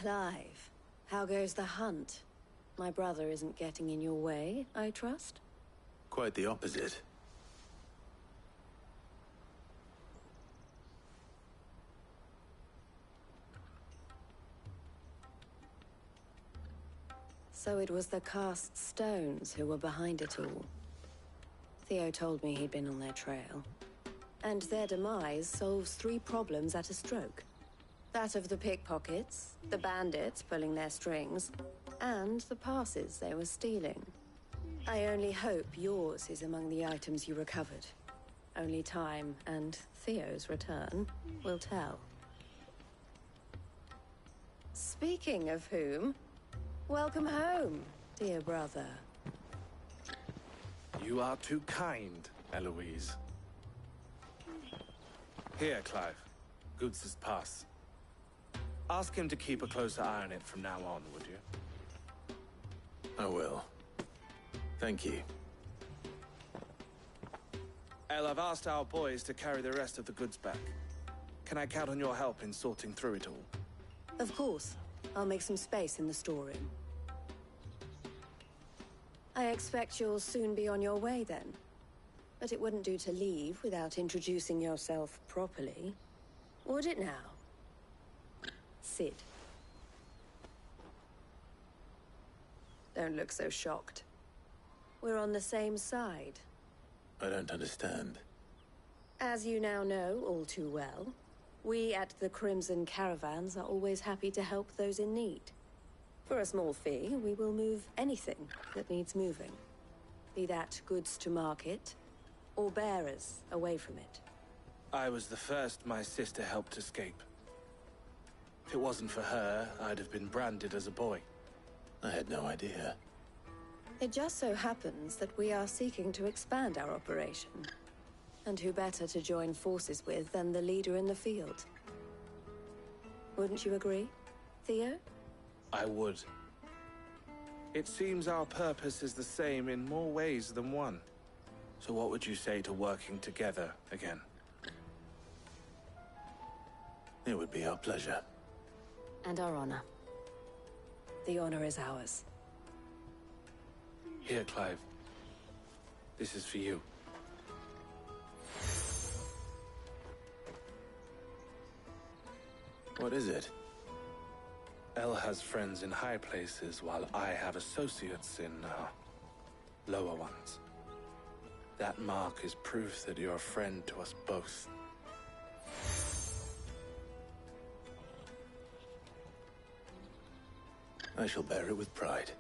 Clive, how goes the hunt? My brother isn't getting in your way, I trust? Quite the opposite. So it was the cast stones who were behind it all. Theo told me he'd been on their trail. And their demise solves 3 problems at a stroke. That of the pickpockets, the bandits pulling their strings, and the passes they were stealing. I only hope yours is among the items you recovered. Only time and Theo's return will tell. Speaking of whom, welcome home, dear brother. You are too kind, Eloise. Here, Clive. Goods' pass. Ask him to keep a closer eye on it from now on, would you? I will. Thank you. El, I've asked our boys to carry the rest of the goods back. Can I count on your help in sorting through it all? Of course. I'll make some space in the storeroom. I expect you'll soon be on your way then. But it wouldn't do to leave without introducing yourself properly. Would it now? Sid. Don't look so shocked. We're on the same side. I don't understand. As you now know all too well, we at the Crimson Caravans are always happy to help those in need. For a small fee, we will move anything that needs moving. Be that goods to market, or bearers away from it. I was the first my sister helped escape. If it wasn't for her, I'd have been branded as a boy. I had no idea. It just so happens that we are seeking to expand our operation. And who better to join forces with than the leader in the field? Wouldn't you agree, Theo? I would. It seems our purpose is the same in more ways than one. So what would you say to working together again? It would be our pleasure. And our honor. The honor is ours. Here, Clive. This is for you. What is it? El has friends in high places, while I have associates in, lower ones. That mark is proof that you're a friend to us both. I shall bear it with pride.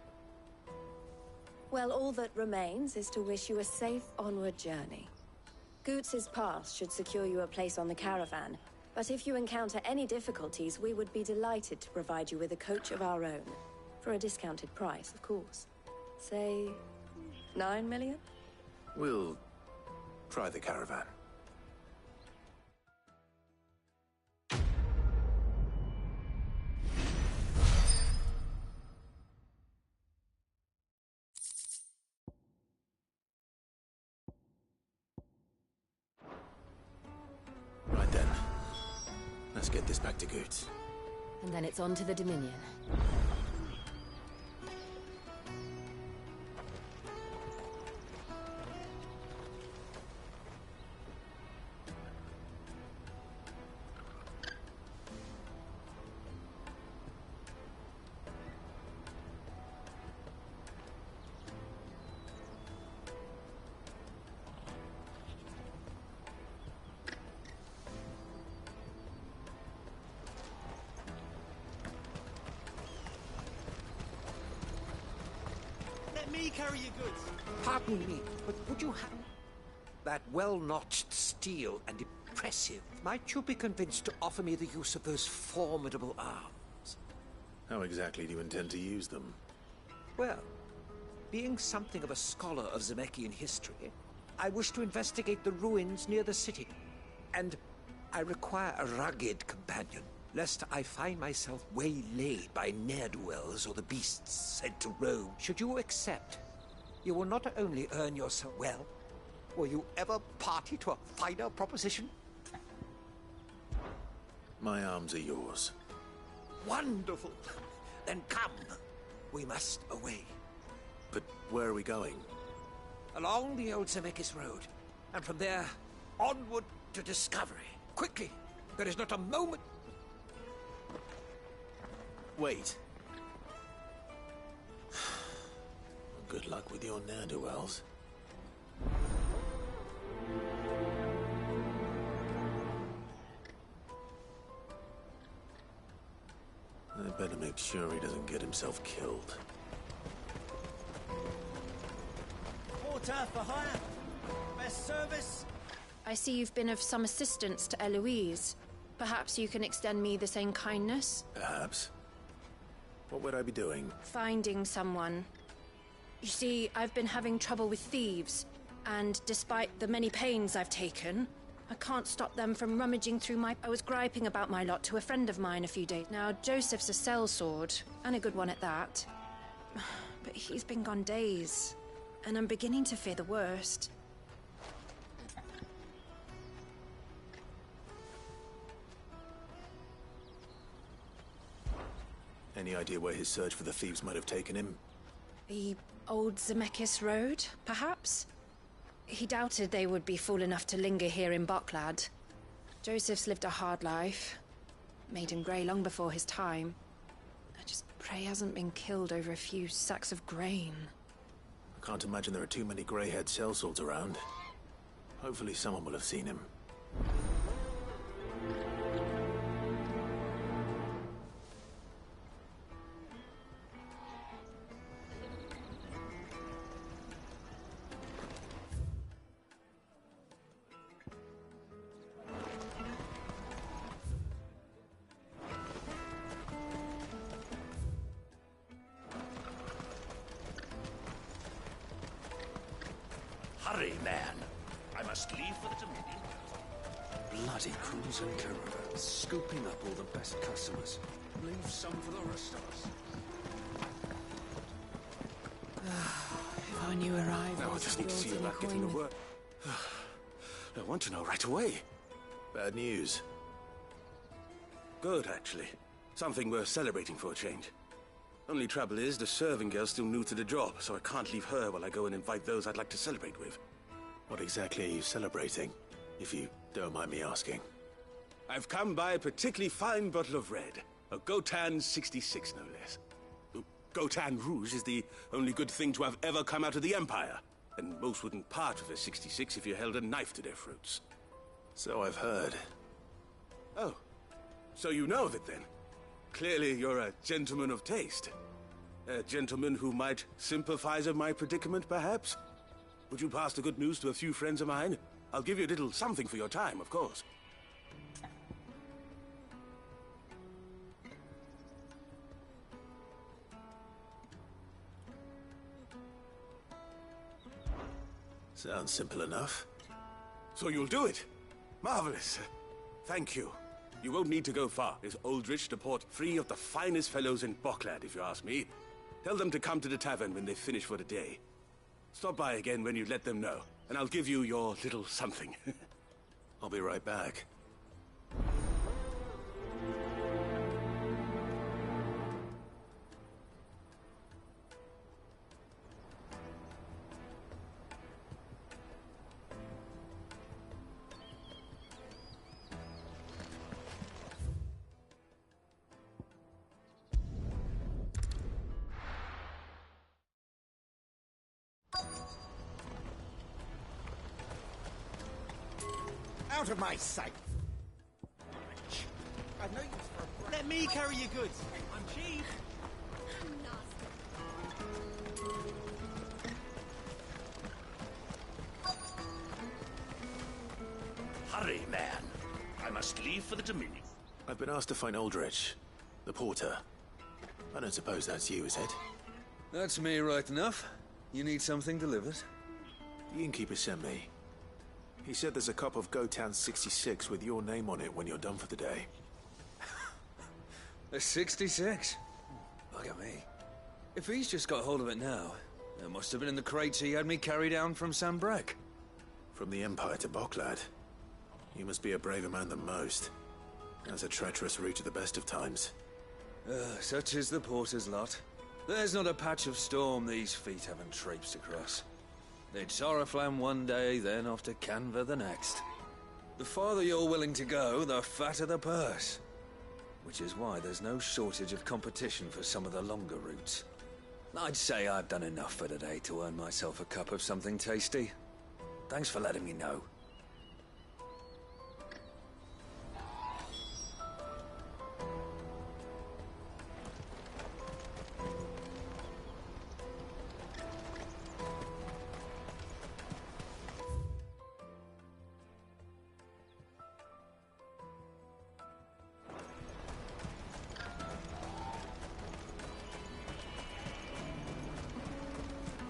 Well, all that remains is to wish you a safe onward journey. Goots' pass should secure you a place on the caravan, but if you encounter any difficulties, we would be delighted to provide you with a coach of our own. For a discounted price, of course. Say, 9 million? We'll try the caravan. Right then. Let's get this back to Goots. And then it's on to the Dominion. Me carry your goods. Pardon me, but would you have that well-notched steel and impressive? Might you be convinced to offer me the use of those formidable arms? How exactly do you intend to use them? Well, being something of a scholar of Zemeckis history, I wish to investigate the ruins near the city. And I require a rugged companion, lest I find myself waylaid by ne'er-do-wells or the beasts sent to roam. Should you accept, you will not only earn yourself well, will you ever party to a finer proposition? My arms are yours. Wonderful. Then come. We must away. But where are we going? Along the old Zemeckis Road. And from there, onward to discovery. Quickly. There is not a moment. Wait. Good luck with your ne'er-do-wells. I better make sure he doesn't get himself killed. Porter for hire. Best service. I see you've been of some assistance to Eloise. Perhaps you can extend me the same kindness? Perhaps. What would I be doing? Finding someone. You see, I've been having trouble with thieves, and despite the many pains I've taken, I can't stop them from rummaging through my... I was griping about my lot to a friend of mine a few days. Now, Joseph's a sellsword, and a good one at that. But he's been gone days, and I'm beginning to fear the worst. Any idea where his search for the thieves might have taken him? The old Zemeckis Road, perhaps? He doubted they would be fool enough to linger here in Boklad. Joseph's lived a hard life. Made him grey long before his time. I just pray he hasn't been killed over a few sacks of grain. I can't imagine there are too many grey-haired sellswords around. Hopefully someone will have seen him. Hurry, man. I must leave for the Dominion. Bloody crews and caravans, scooping up all the best customers. Leave some for the rest of us. If I knew arrivals... Now I just need to see about getting to work. I want to know right away. Bad news. Good, actually. Something worth celebrating for a change. Only trouble is, the serving girl's still new to the job, so I can't leave her while I go and invite those I'd like to celebrate with. What exactly are you celebrating, if you don't mind me asking? I've come by a particularly fine bottle of red. A Gotan 66, no less. Gotan Rouge is the only good thing to have ever come out of the Empire. And most wouldn't part with a 66 if you held a knife to their throats. So I've heard. Oh, so you know of it then? Clearly you're a gentleman of taste. A gentleman who might sympathize with my predicament, perhaps? Would you pass the good news to a few friends of mine? I'll give you a little something for your time, of course. Sounds simple enough. So you'll do it? Marvelous. Thank you. You won't need to go far. There's Aldrich to port 3 of the finest fellows in Boklad, if you ask me. Tell them to come to the tavern when they finish for the day. Stop by again when you let them know, and I'll give you your little something. I'll be right back. Out of my sight! I've no use for a... Let me carry your goods. I'm cheap. Hurry, man. I must leave for the Dominion. I've been asked to find Aldrich, the porter. I don't suppose that's you, is it? That's me right enough. You need something delivered? The innkeeper sent me. He said there's a cup of Gotan 66 with your name on it when you're done for the day. A 66? Look at me. If he's just got hold of it now, it must have been in the crates he had me carry down from Sambrek. From the Empire to Boklad. You must be a braver man than most. That's a treacherous route at the best of times. Such is the porter's lot. There's not a patch of storm these feet haven't traipsed across. It's Oriflamme one day, then off to Canva the next. The farther you're willing to go, the fatter the purse. Which is why there's no shortage of competition for some of the longer routes. I'd say I've done enough for today to earn myself a cup of something tasty. Thanks for letting me know.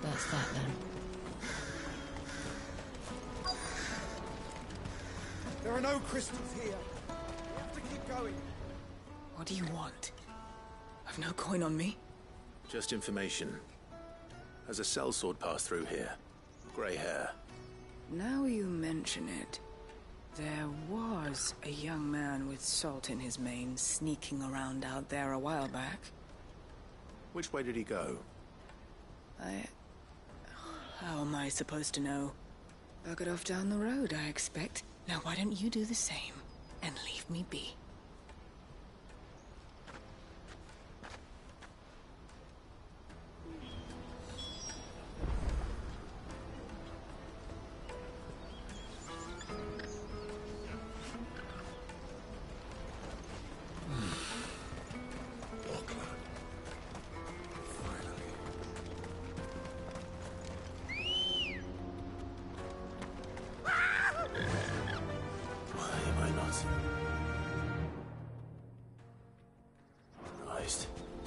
That's that then. There are no crystals here. We have to keep going. What do you want? I've no coin on me. Just information. Has a sellsword passed through here? Grey hair. Now you mention it, there was a young man with salt in his mane sneaking around out there a while back. Which way did he go? How am I supposed to know? Buggered off down the road, I expect. Now why don't you do the same, and leave me be?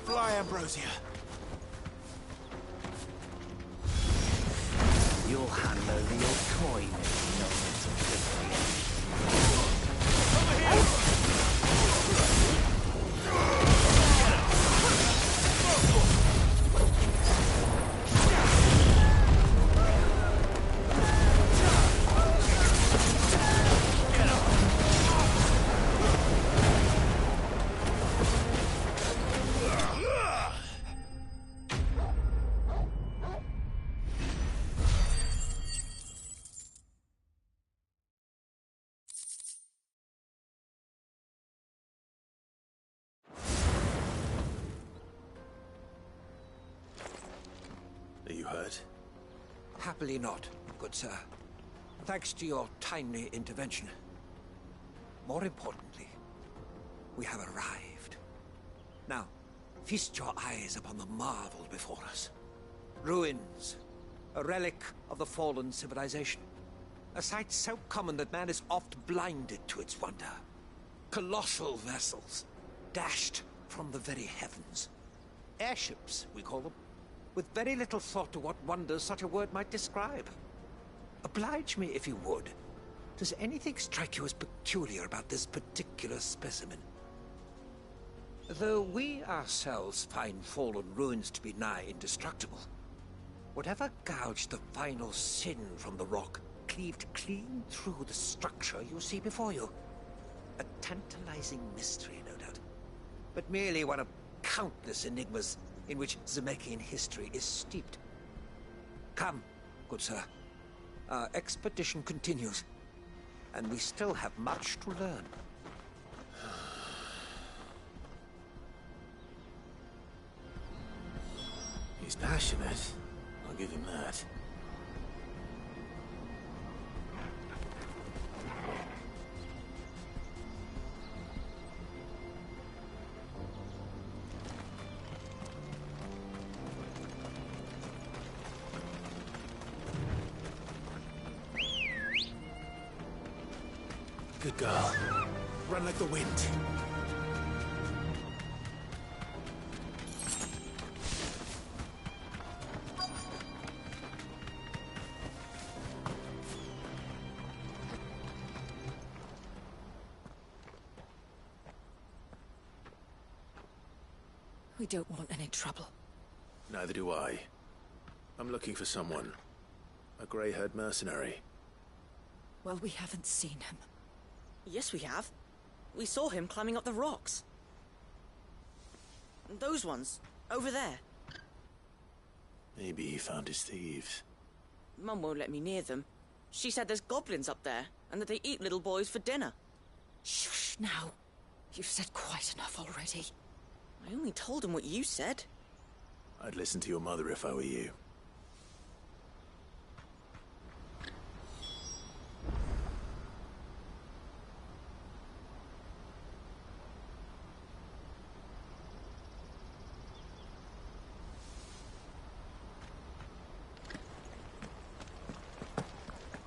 Fly, Ambrosia. You'll hand over your coin if nonsense of Are you hurt? Happily not, good sir. Thanks to your timely intervention. More importantly, we have arrived. Now, feast your eyes upon the marvel before us. Ruins, a relic of the fallen civilization. A sight so common that man is oft blinded to its wonder. Colossal vessels, dashed from the very heavens. Airships, we call them, with very little thought to what wonders such a word might describe. Oblige me if you would. Does anything strike you as peculiar about this particular specimen? Though we ourselves find fallen ruins to be nigh indestructible, whatever gouged the final sin from the rock cleaved clean through the structure you see before you. A tantalizing mystery, no doubt, but merely one of countless enigmas in which Zemeckis history is steeped. Come, good sir. Our expedition continues, and we still have much to learn. He's passionate. I'll give him that. Good girl. Run like the wind. We don't want any trouble. Neither do I. I'm looking for someone. A grey-haired mercenary. Well, we haven't seen him. Yes, we have. We saw him climbing up the rocks. Those ones, over there. Maybe he found his thieves. Mum won't let me near them. She said there's goblins up there, and that they eat little boys for dinner. Shush now. You've said quite enough already. I only told him what you said. I'd listen to your mother if I were you.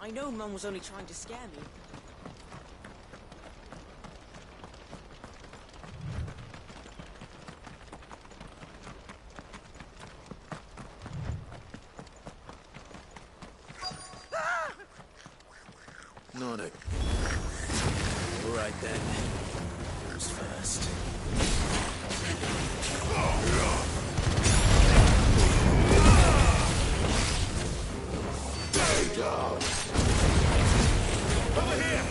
I know Mum was only trying to scare me. None. All right then. Who's first? Down. Over here!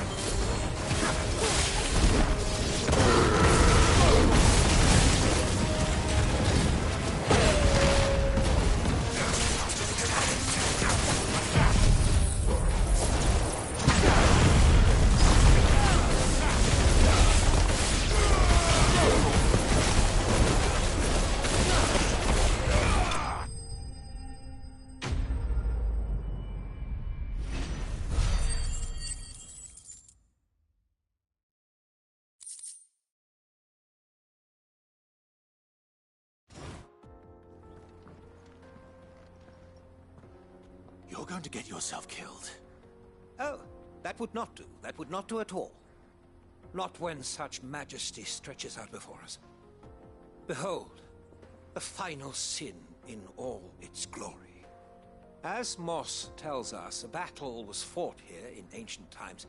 You're going to get yourself killed. Oh, that would not do. That would not do at all. Not when such majesty stretches out before us. Behold, the final sin in all its glory. As Moss tells us, a battle was fought here in ancient times.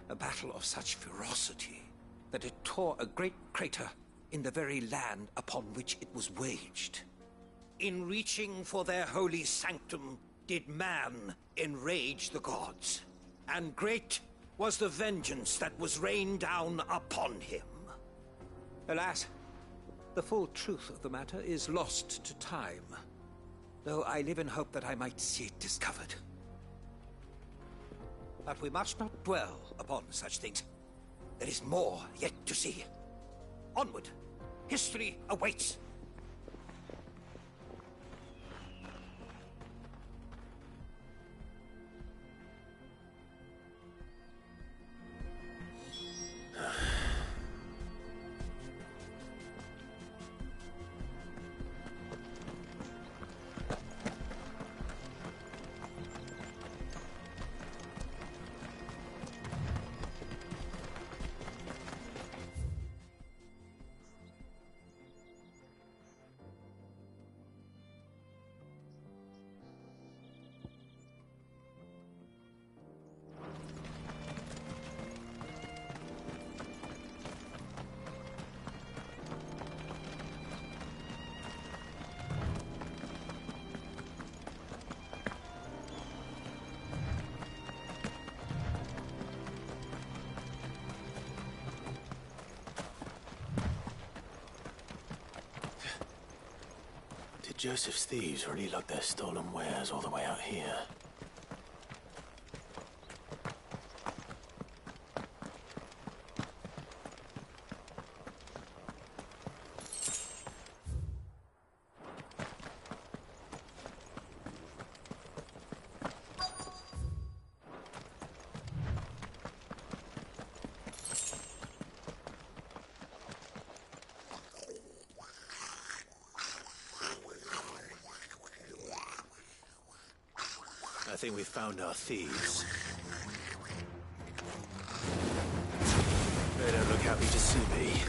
A battle of such ferocity that it tore a great crater in the very land upon which it was waged. In reaching for their holy sanctum, did man enrage the gods, and great was the vengeance that was rained down upon him. Alas, the full truth of the matter is lost to time, though I live in hope that I might see it discovered. But we must not dwell upon such things. There is more yet to see. Onward! History awaits! Joseph's thieves really lug their stolen wares all the way out here. I think we've found our thieves. They don't look happy to see me.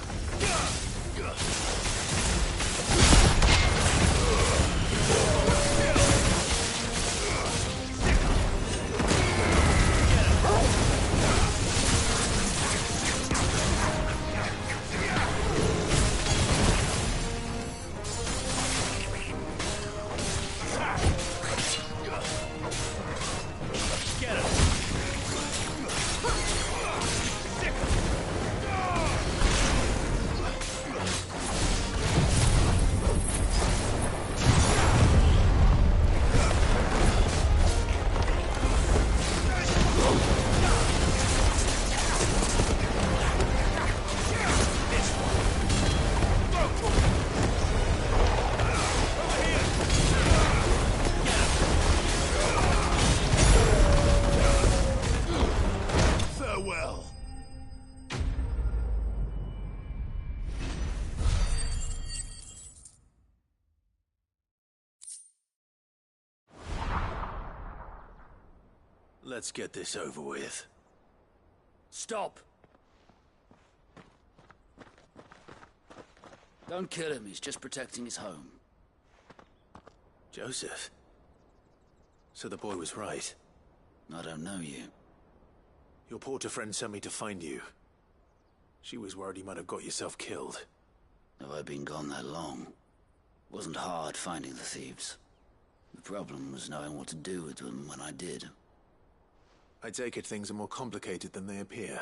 Let's get this over with. Stop! Don't kill him, he's just protecting his home. Joseph? So the boy was right. I don't know you. Your porter friend sent me to find you. She was worried you might have got yourself killed. Have I been gone that long? It wasn't hard finding the thieves. The problem was knowing what to do with them when I did. I take it things are more complicated than they appear.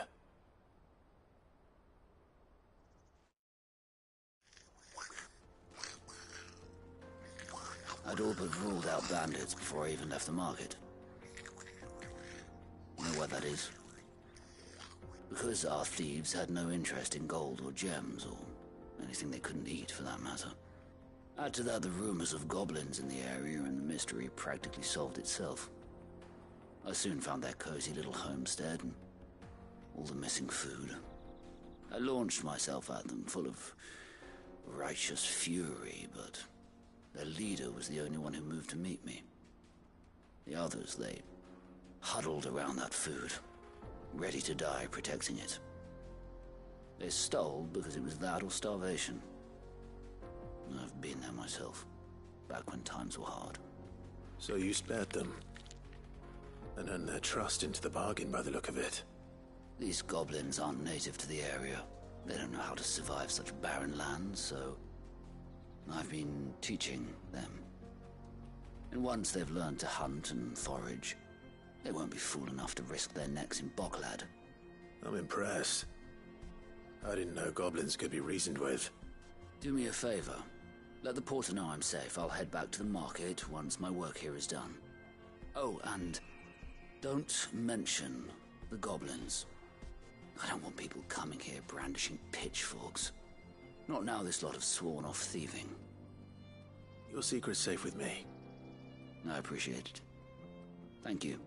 I'd all but ruled out bandits before I even left the market. You know what that is? Because our thieves had no interest in gold or gems, or anything they couldn't eat for that matter. Add to that the rumors of goblins in the area, and the mystery practically solved itself. I soon found their cozy little homestead, and all the missing food. I launched myself at them, full of righteous fury, but their leader was the only one who moved to meet me. The others, they huddled around that food, ready to die protecting it. They stole because it was that or starvation. I've been there myself, back when times were hard. So you spared them? And earned their trust into the bargain by the look of it. These goblins aren't native to the area. They don't know how to survive such barren lands, so I've been teaching them. And once they've learned to hunt and forage, they won't be fool enough to risk their necks in Boklad. I'm impressed. I didn't know goblins could be reasoned with. Do me a favor. Let the porter know I'm safe. I'll head back to the market once my work here is done. Oh, and don't mention the goblins. I don't want people coming here brandishing pitchforks. Not now this lot have sworn off thieving. Your secret's safe with me. I appreciate it. Thank you.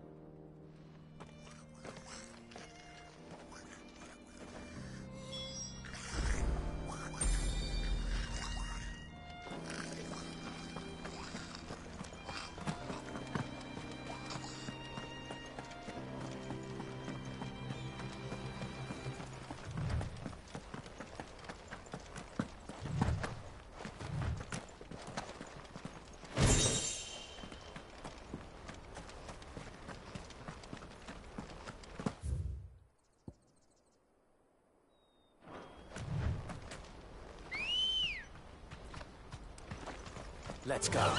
Let's go.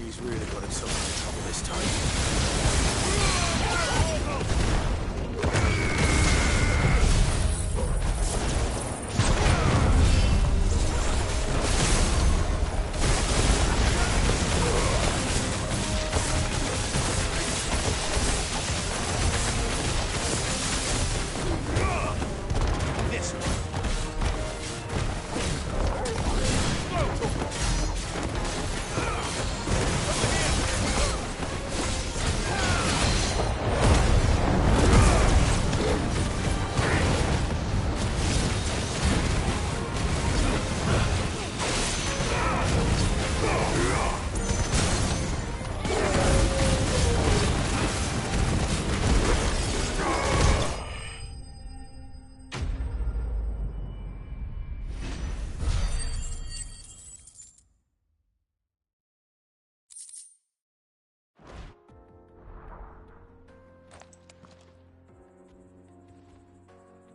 He's really got himself into trouble this time.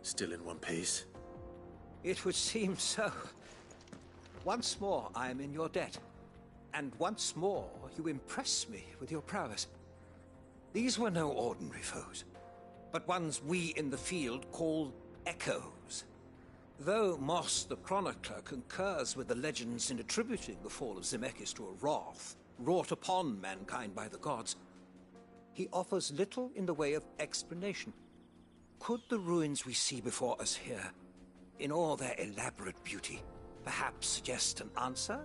Still in one piece? It would seem so. Once more, I am in your debt. And once more, you impress me with your prowess. These were no ordinary foes, but ones we in the field call echoes. Though Moss the Chronicler concurs with the legends in attributing the fall of Zemeckis to a wrath wrought upon mankind by the gods, he offers little in the way of explanation. Could the ruins we see before us here, in all their elaborate beauty, perhaps suggest an answer?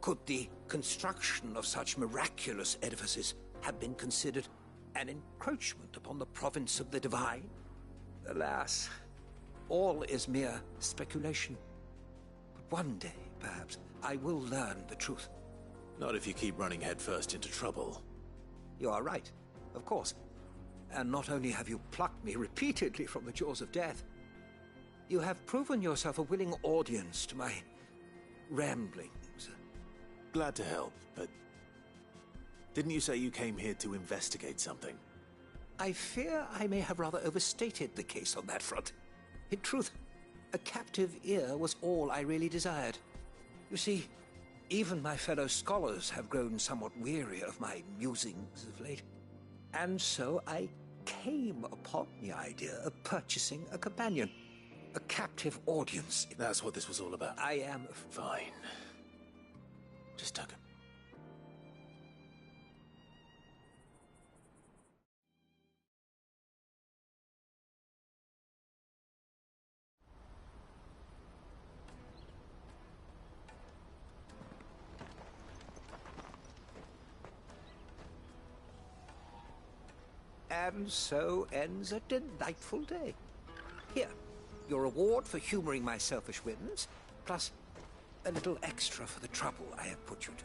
Could the construction of such miraculous edifices have been considered an encroachment upon the province of the divine? Alas, all is mere speculation. But one day, perhaps, I will learn the truth. Not if you keep running headfirst into trouble. You are right, of course. And not only have you plucked me repeatedly from the jaws of death, you have proven yourself a willing audience to my ramblings. Glad to help, but didn't you say you came here to investigate something? I fear I may have rather overstated the case on that front. In truth, a captive ear was all I really desired. You see, even my fellow scholars have grown somewhat weary of my musings of late. And so I came upon the idea of purchasing a companion. A captive audience. That's what this was all about. I am... Fine. Just took him. And so ends a delightful day. Here, your reward for humoring my selfish whims, plus a little extra for the trouble I have put you to.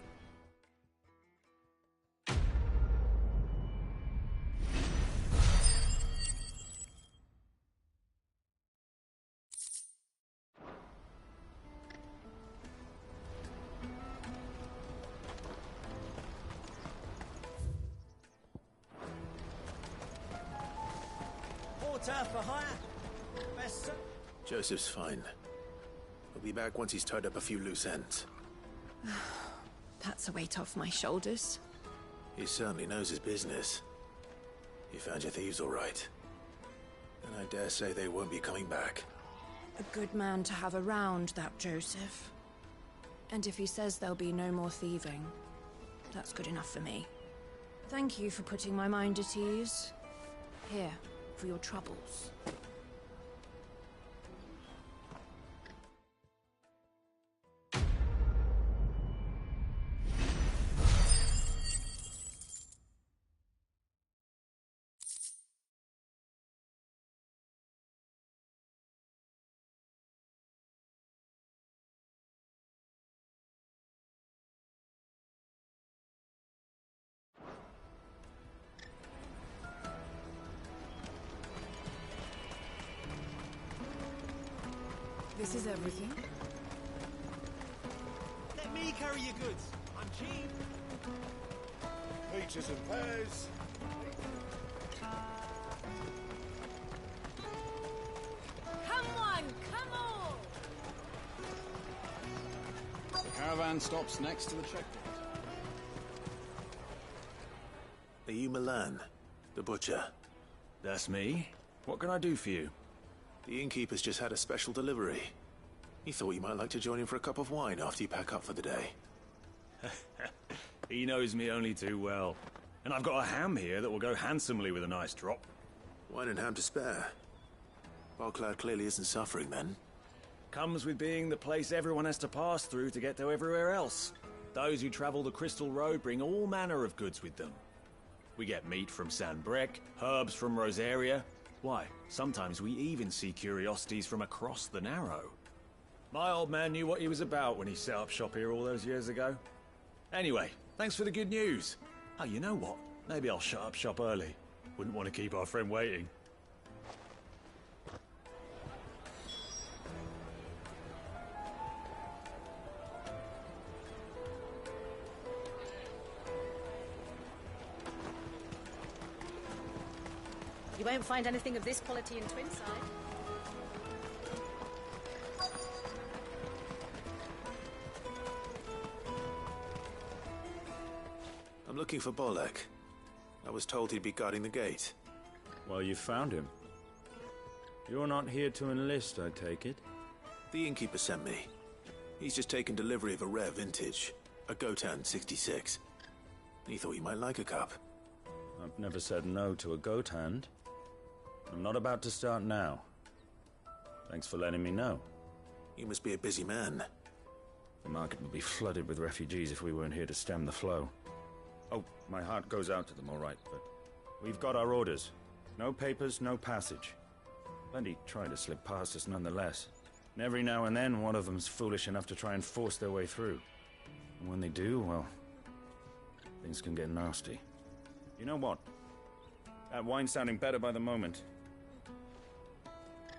Porter for hire. Best. Joseph's fine. He'll be back once he's tied up a few loose ends. That's a weight off my shoulders. He certainly knows his business. You found your thieves all right. And I dare say they won't be coming back. A good man to have around, that Joseph. And if he says there'll be no more thieving, that's good enough for me. Thank you for putting my mind at ease. Here, for your troubles. This is everything. Let me carry your goods. I'm cheap. Peaches and pears. Come on, come on! The caravan stops next to the checkpoint. Are you Milan, the butcher? That's me. What can I do for you? The innkeeper's just had a special delivery. He thought you might like to join him for a cup of wine after you pack up for the day. He knows me only too well. And I've got a ham here that will go handsomely with a nice drop. Wine and ham to spare. Barclad clearly isn't suffering then. Comes with being the place everyone has to pass through to get to everywhere else. Those who travel the Crystal Road bring all manner of goods with them. We get meat from San Brec, herbs from Rosaria. Why, sometimes we even see curiosities from across the Narrow. My old man knew what he was about when he set up shop here all those years ago. Anyway, thanks for the good news. Oh, you know what? Maybe I'll shut up shop early. Wouldn't want to keep our friend waiting. You won't find anything of this quality in Twinside. I'm looking for Bolek. I was told he'd be guarding the gate. Well, you found him. You're not here to enlist, I take it? The innkeeper sent me. He's just taken delivery of a rare vintage, a Gotan 66. He thought you might like a cup. I've never said no to a goat hand. I'm not about to start now. Thanks for letting me know. You must be a busy man. The market would be flooded with refugees if we weren't here to stem the flow. Oh, my heart goes out to them, all right, but we've got our orders. No papers, no passage. Plenty try to slip past us nonetheless. And every now and then, one of them's foolish enough to try and force their way through. And when they do, well, things can get nasty. You know what? That wine's sounding better by the moment.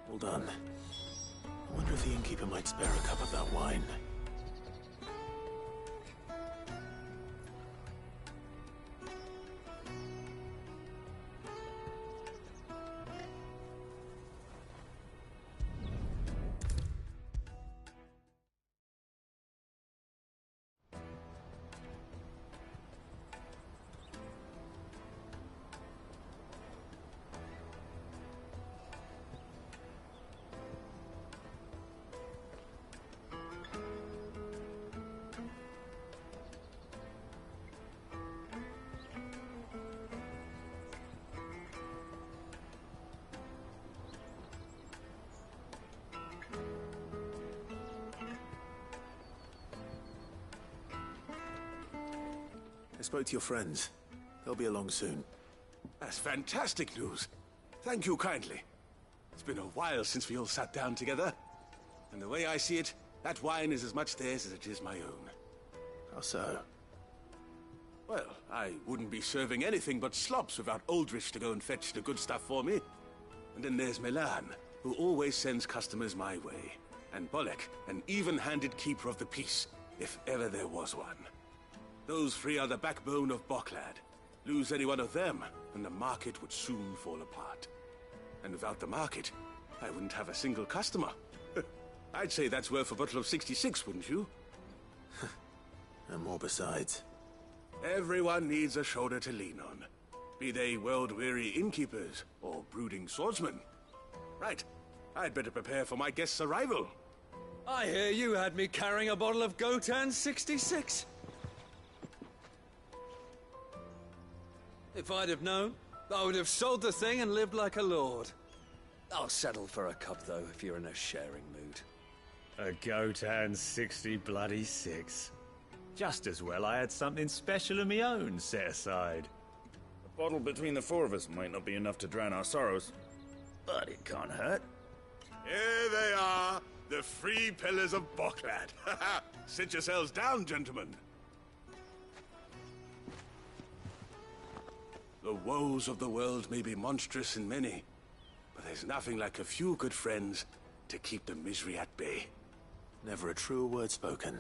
Hold on. I wonder if the innkeeper might spare a cup of that wine. I spoke to your friends. They'll be along soon. That's fantastic news. Thank you kindly. It's been a while since we all sat down together. And the way I see it, that wine is as much theirs as it is my own. How so? Well, I wouldn't be serving anything but slops without Aldrich to go and fetch the good stuff for me. And then there's Milan, who always sends customers my way. And Bolek, an even-handed keeper of the peace, if ever there was one. Those three are the backbone of Boklad. Lose any one of them, and the market would soon fall apart. And without the market, I wouldn't have a single customer. I'd say that's worth a bottle of 66, wouldn't you? And more besides. Everyone needs a shoulder to lean on. Be they world-weary innkeepers or brooding swordsmen. Right. I'd better prepare for my guest's arrival. I hear you had me carrying a bottle of Gotan 66. If I'd have known, I would have sold the thing and lived like a lord. I'll settle for a cup, though, if you're in a sharing mood. A Gotan 66. Just as well I had something special of my own set aside. A bottle between the four of us might not be enough to drown our sorrows, but it can't hurt. Here they are, the three pillars of Boklad. Sit yourselves down, gentlemen. The woes of the world may be monstrous in many, but there's nothing like a few good friends to keep the misery at bay. Never a truer word spoken.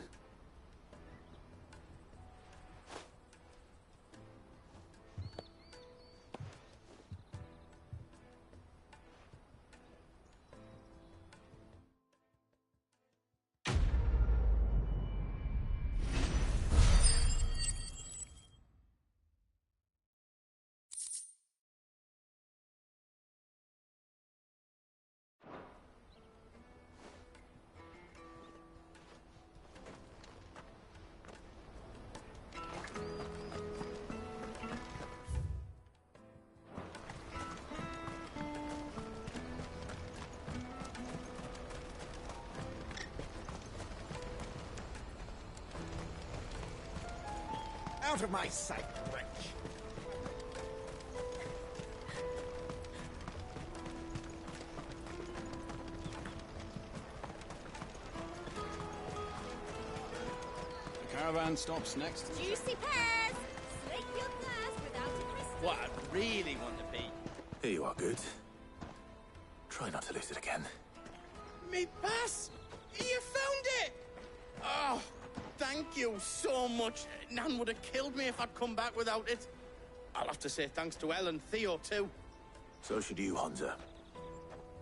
Out of my sight, wretch! The caravan stops next to the Juicy pears! Slake your thirst without a crystal. What I really want to be. Here you are, good. Try not to lose it again. Me pass! You found it! Oh, thank you so much. Nan would have killed me if I'd come back without it. I'll have to say thanks to Elle and Theo, too. So should you, Hansa.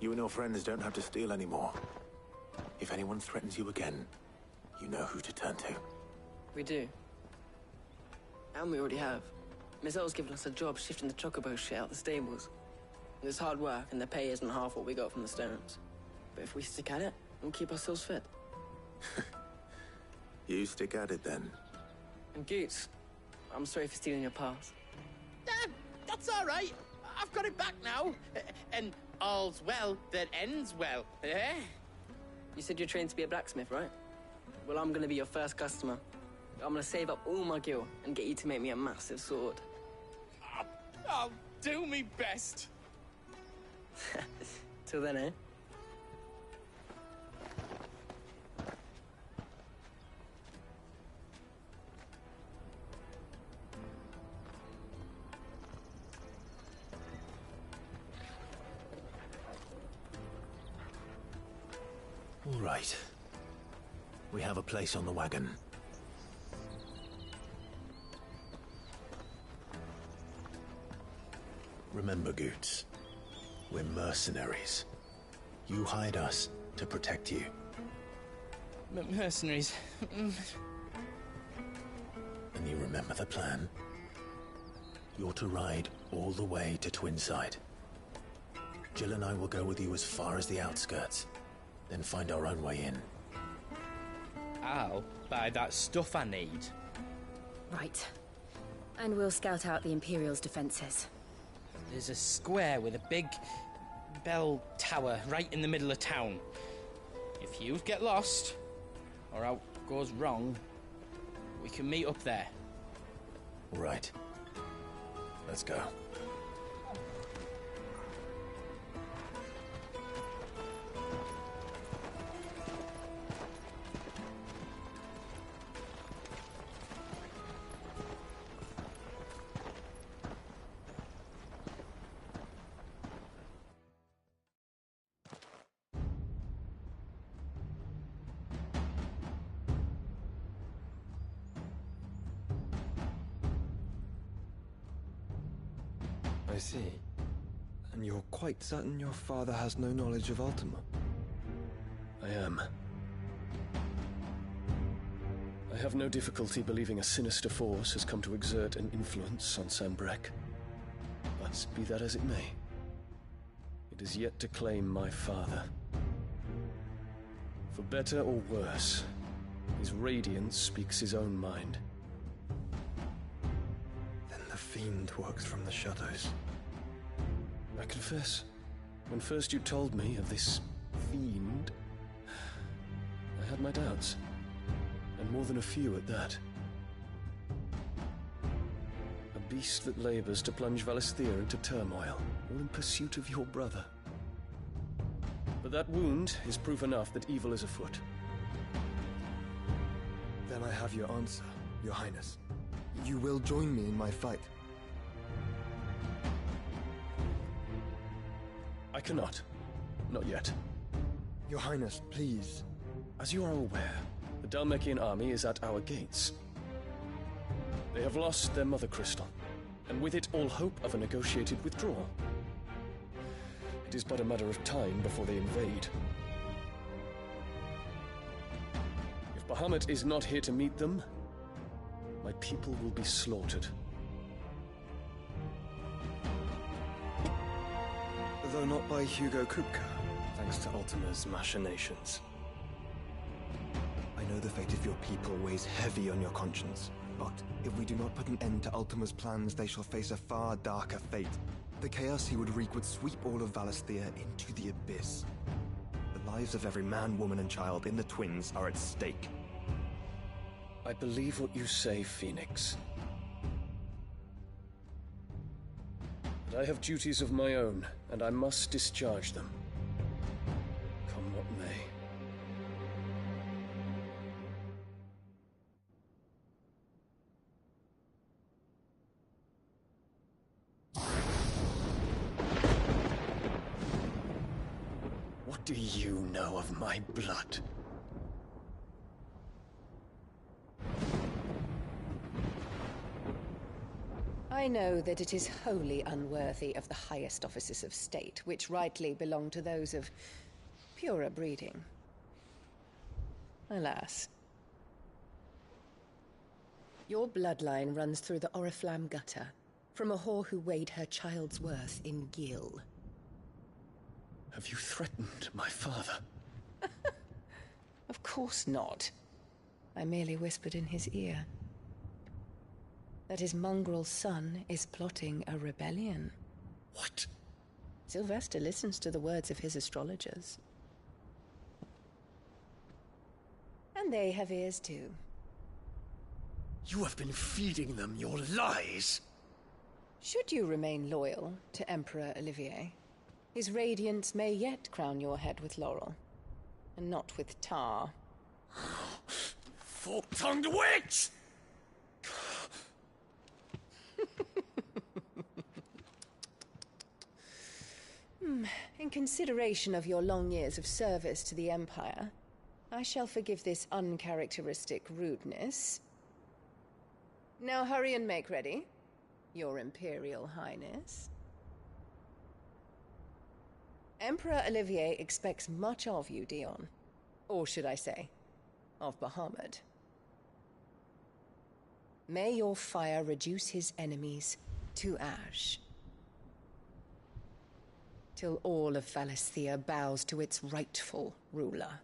You and your friends don't have to steal anymore. If anyone threatens you again, you know who to turn to. We do. And we already have. Miss Earl's given us a job shifting the chocobo shit out the stables. It's hard work, and the pay isn't half what we got from the stones. But if we stick at it, we'll keep ourselves fit. You stick at it then. And Goots, I'm sorry for stealing your pass. That's all right. I've got it back now. And all's well that ends well, eh? You said you're trained to be a blacksmith, right? Well, I'm gonna be your first customer. I'm gonna save up all my gil and get you to make me a massive sword. I'll do me best. Till then, eh? All right. We have a place on the wagon. Remember, Goots, we're mercenaries. You hired us to protect you. Mercenaries. And you remember the plan? You're to ride all the way to Twinside. Jill and I will go with you as far as the outskirts, then find our own way in. I'll buy that stuff I need. Right. And we'll scout out the Imperial's defenses. There's a square with a big bell tower right in the middle of town. If you get lost, or out goes wrong, we can meet up there. All right. Let's go. I see. And you're quite certain your father has no knowledge of Ultima? I am. I have no difficulty believing a sinister force has come to exert an influence on Sanbreque. But be that as it may, it is yet to claim my father. For better or worse, his radiance speaks his own mind. Then the fiend works from the shadows. I confess, when first you told me of this fiend, I had my doubts, and more than a few at that. A beast that labors to plunge Valisthea into turmoil, all in pursuit of your brother. But that wound is proof enough that evil is afoot. Then I have your answer, Your Highness. You will join me in my fight. I cannot. Not yet. Your Highness, please. As you are aware, the Dhalmekian army is at our gates. They have lost their mother crystal, and with it all hope of a negotiated withdrawal. It is but a matter of time before they invade. If Bahamut is not here to meet them, my people will be slaughtered. Though not by Hugo Kupka, thanks to Ultima's machinations. I know the fate of your people weighs heavy on your conscience, but if we do not put an end to Ultima's plans, they shall face a far darker fate. The chaos he would wreak would sweep all of Valisthea into the abyss. The lives of every man, woman, and child in the Twins are at stake. I believe what you say, Phoenix. But I have duties of my own, and I must discharge them. Come what may. What do you know of my blood? I know that it is wholly unworthy of the highest offices of state, which rightly belong to those of purer breeding. Alas. Your bloodline runs through the Oriflamme gutter, from a whore who weighed her child's worth in gil. Have you threatened my father? Of course not. I merely whispered in his ear that his mongrel son is plotting a rebellion. What? Sylvester listens to the words of his astrologers. And they have ears too. You have been feeding them your lies! Should you remain loyal to Emperor Olivier, his radiance may yet crown your head with laurel, and not with tar. Fork-tongued witch! In consideration of your long years of service to the Empire, I shall forgive this uncharacteristic rudeness. Now hurry and make ready, Your Imperial Highness. Emperor Olivier expects much of you, Dion. Or should I say, of Bahamut. May your fire reduce his enemies to ash, till all of Valisthea bows to its rightful ruler.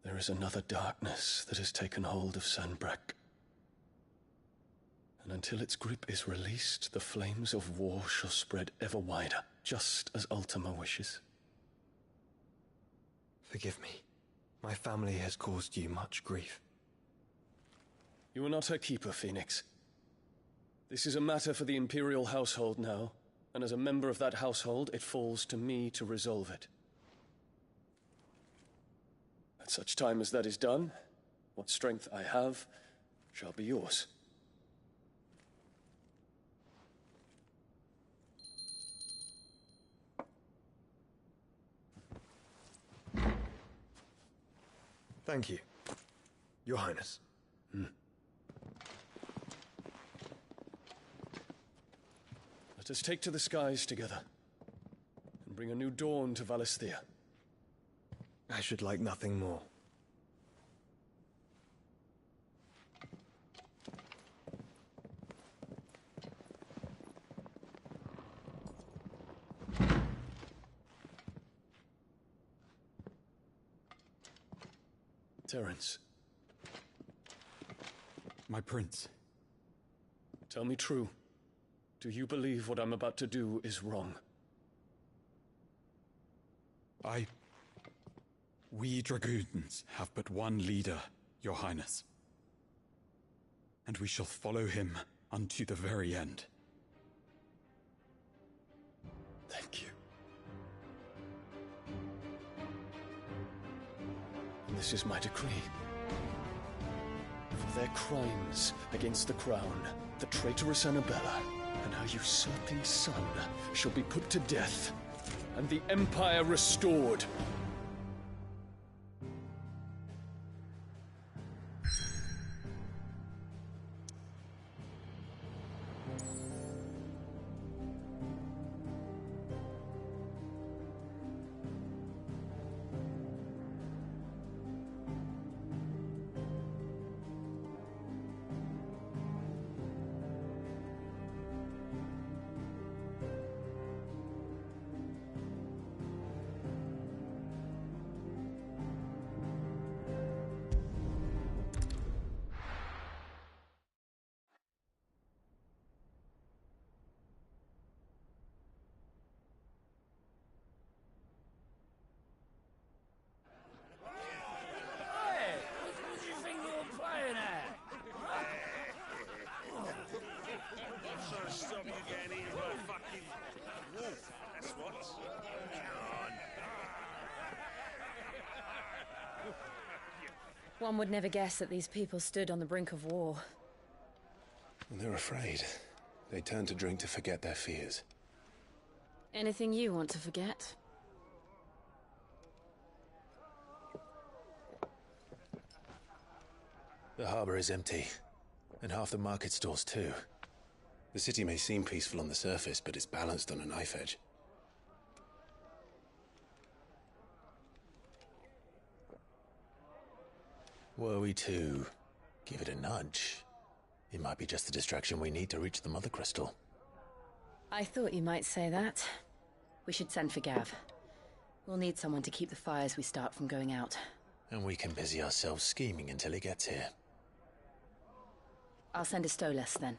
There is another darkness that has taken hold of Sanbreque. And until its grip is released, the flames of war shall spread ever wider, just as Ultima wishes. Forgive me. My family has caused you much grief. You are not her keeper, Phoenix. This is a matter for the Imperial household now, and as a member of that household, it falls to me to resolve it. At such time as that is done, what strength I have shall be yours. Thank you, Your Highness. Let us take to the skies together, and bring a new dawn to Valisthea. I should like nothing more. Terence. My prince. Tell me true. Do you believe what I'm about to do is wrong? We dragoons have but one leader, Your Highness. And we shall follow him unto the very end. Thank you. And this is my decree. For their crimes against the crown, the traitorous Annabella and her usurping son shall be put to death, and the Empire restored. One would never guess that these people stood on the brink of war. They're afraid. They turn to drink to forget their fears. Anything you want to forget? The harbor is empty, and half the market stalls too. The city may seem peaceful on the surface, but it's balanced on a knife edge. Were we to give it a nudge, it might be just the distraction we need to reach the Mother Crystal. I thought you might say that. We should send for Gav. We'll need someone to keep the fires we start from going out. And we can busy ourselves scheming until he gets here. I'll send a Stolas then.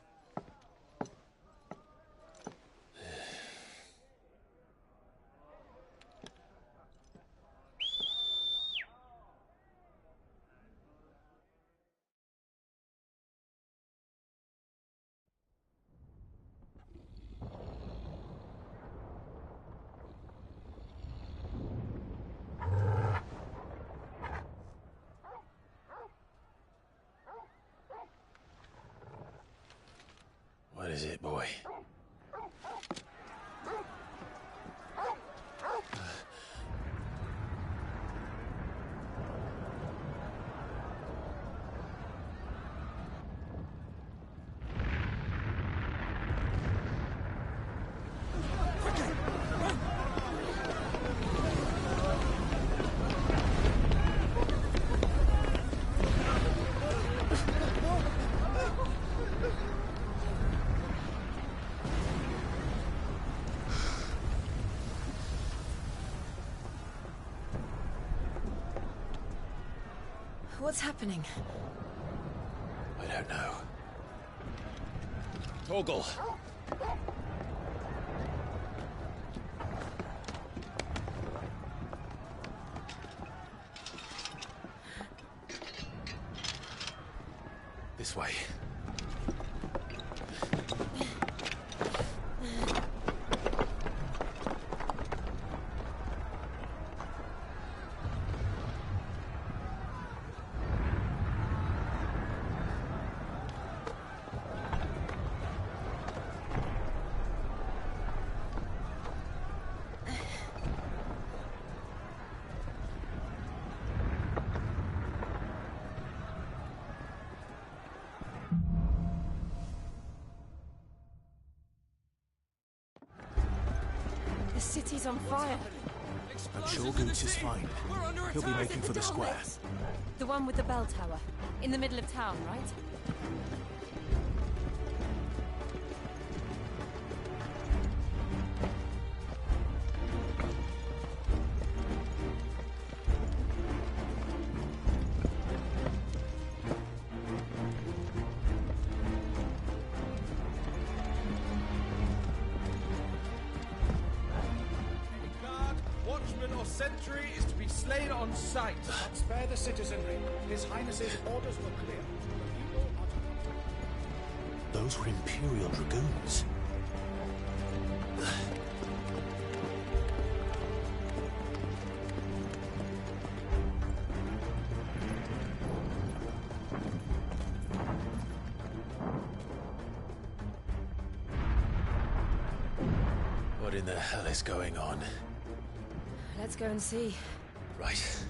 What is it, boy? What's happening? I don't know. Torgal! This way. The city's on fire. I'm sure Goots is fine. He'll be making for the square. The one with the bell tower. In the middle of town, right? Sentry is to be slain on sight. Not spare the citizenry. His Highness's orders were clear. Those were Imperial Dragoons. What in the hell is going on? Let's go and see. Right.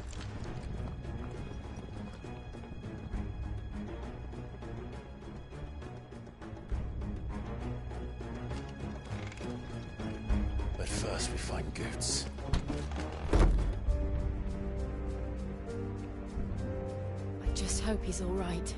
But first we find Goots. I just hope he's all right.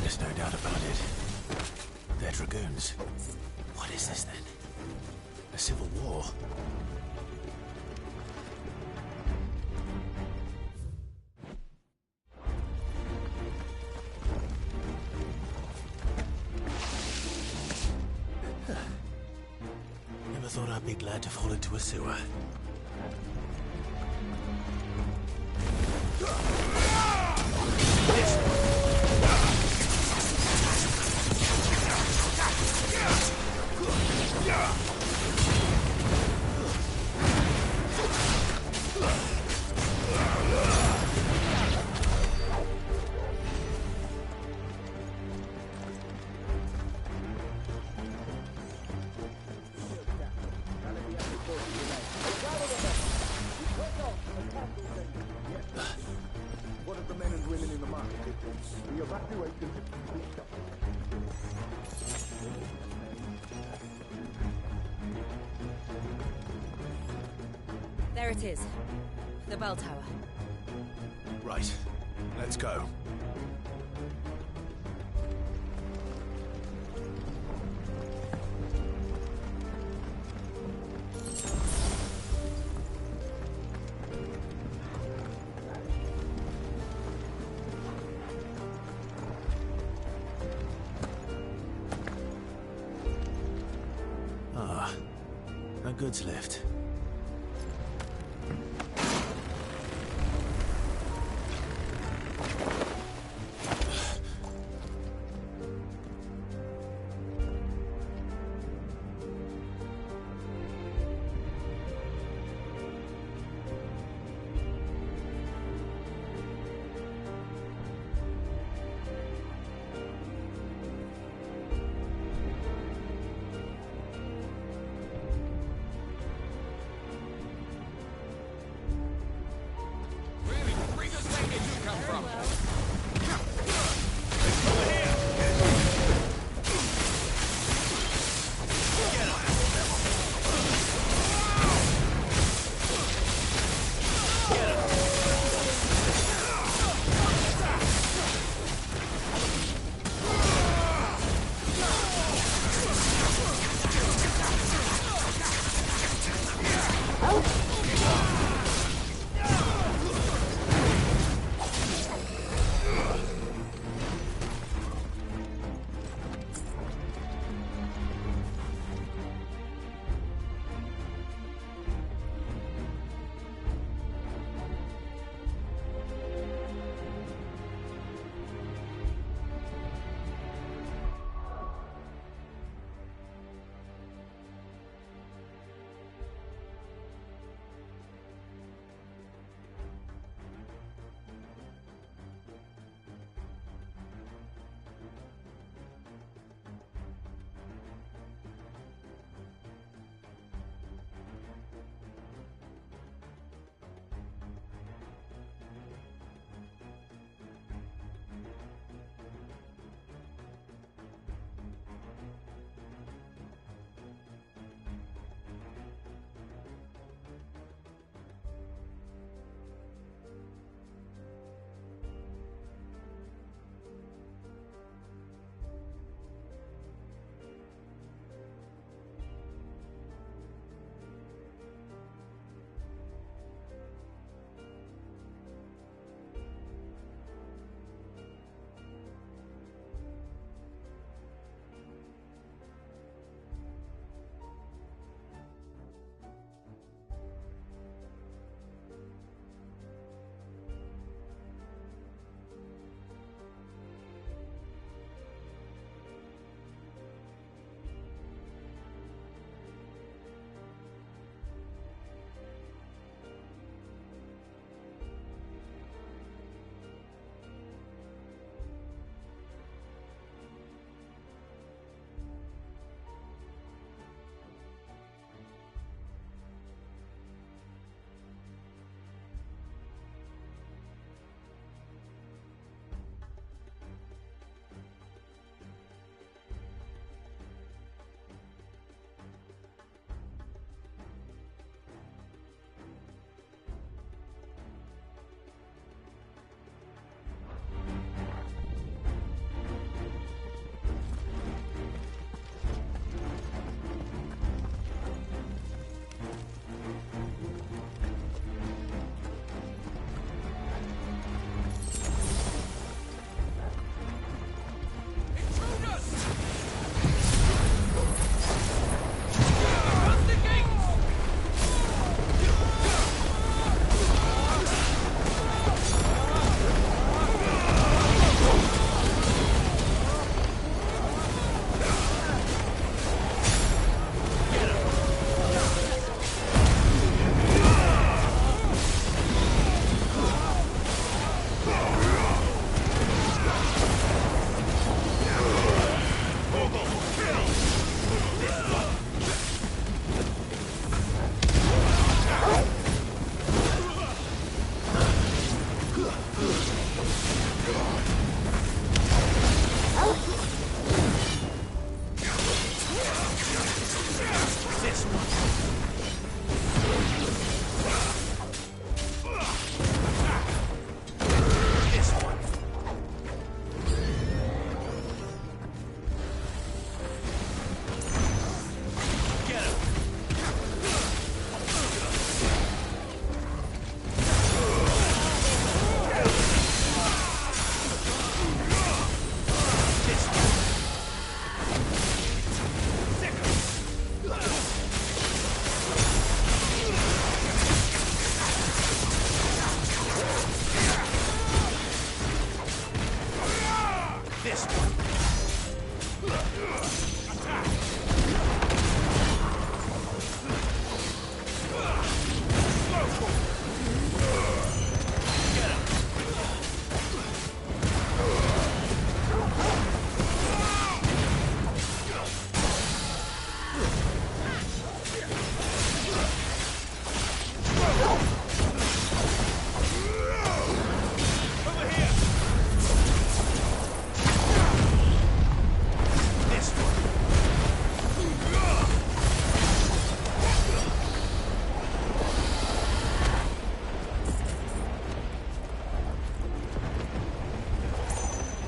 There's no doubt about it. They're dragoons. What is this then? A civil war? Never thought I'd be glad to fall into a sewer. What of the men and women in the market? The evacuation. There it is. The bell tower. Right. Let's go. Ah, a goods lift.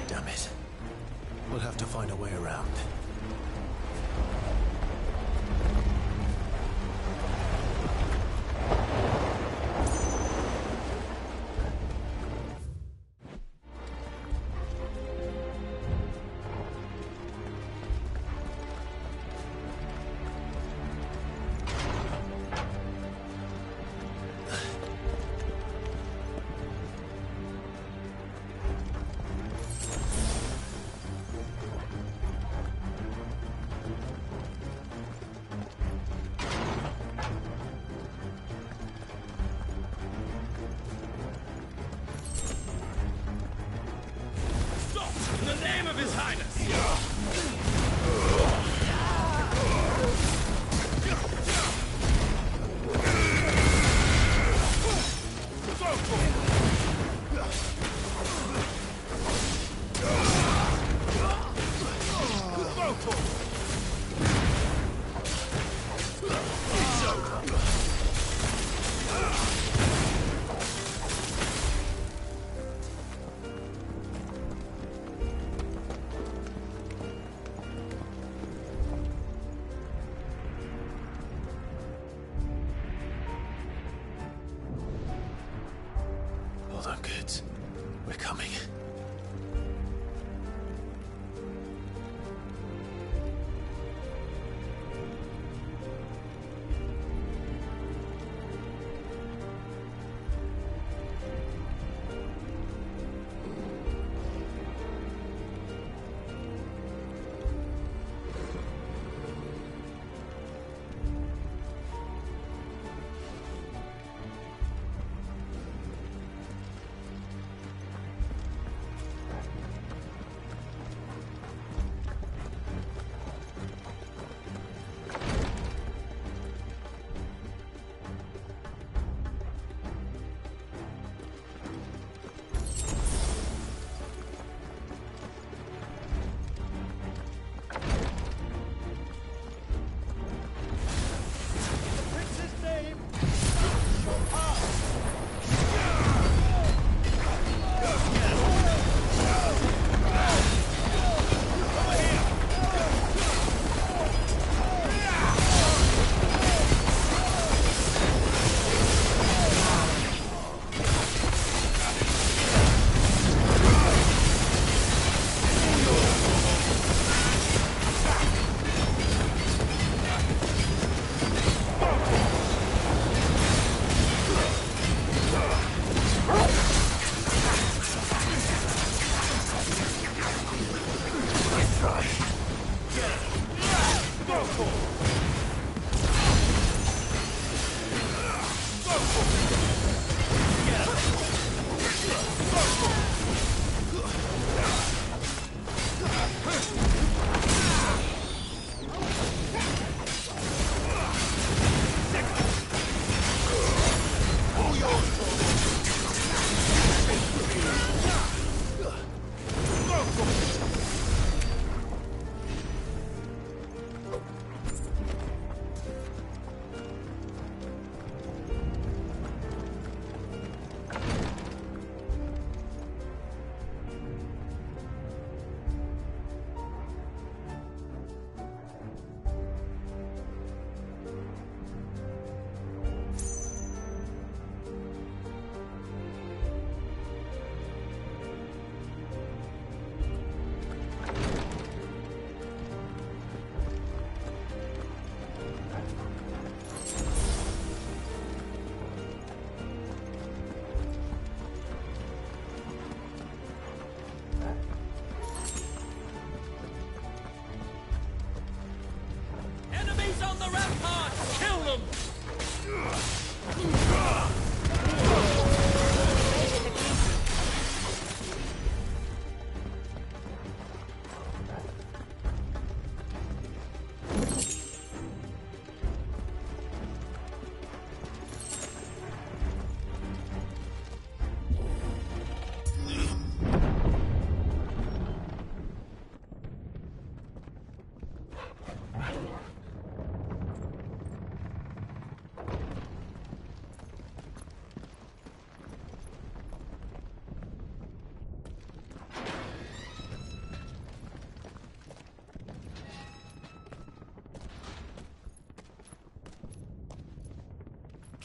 Damn it. We'll have to find a way around. In the name of His Highness! Hold on, kids. We're coming.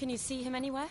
Can you see him anywhere?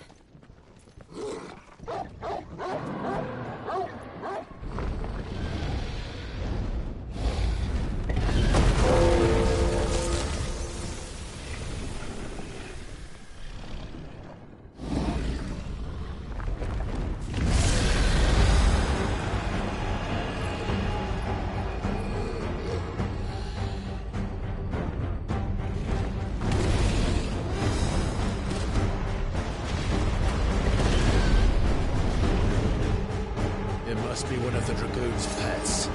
It must be one of the Dragoon's pets.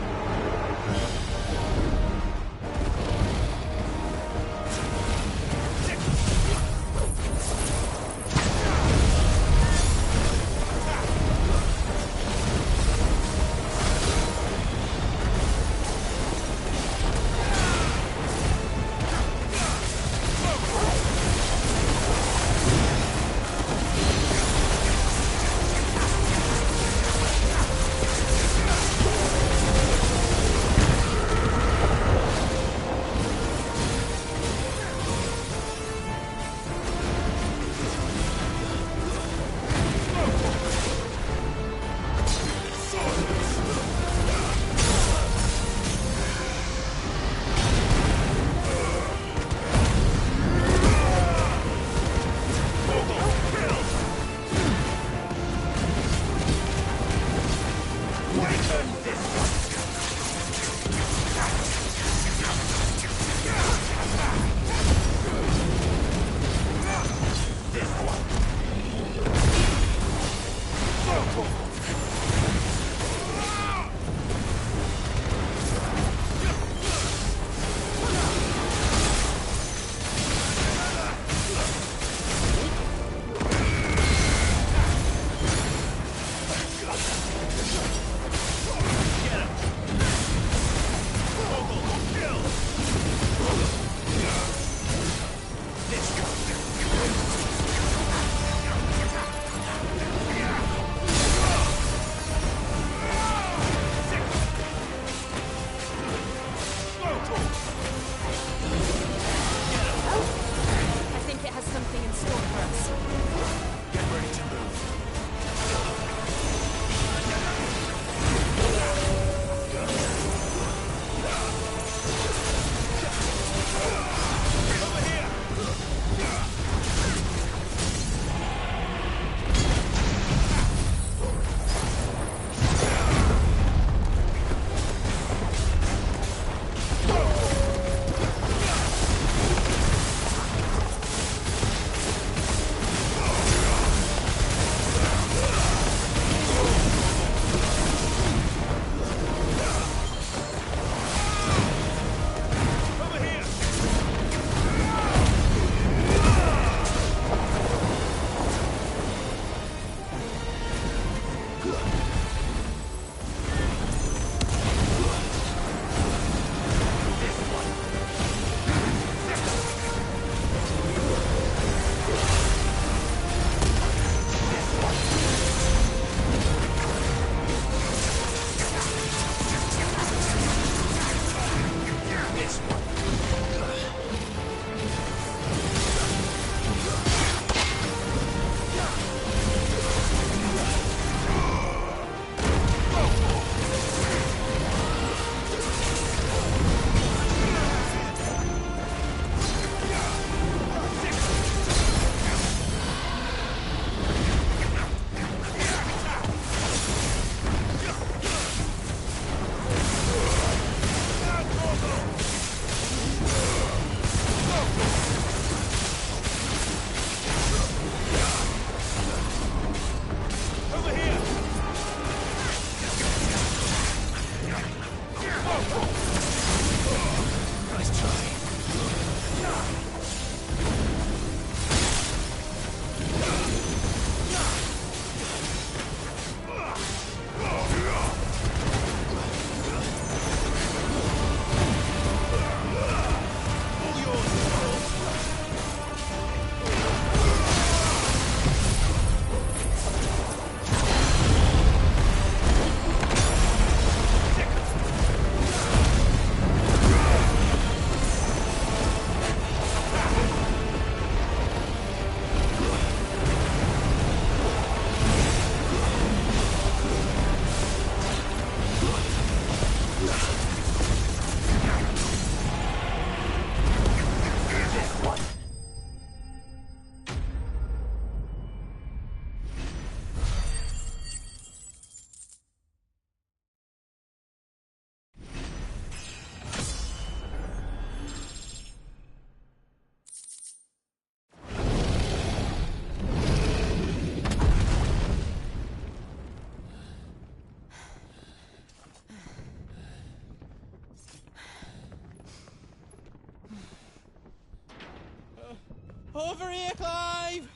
Over here, Clive!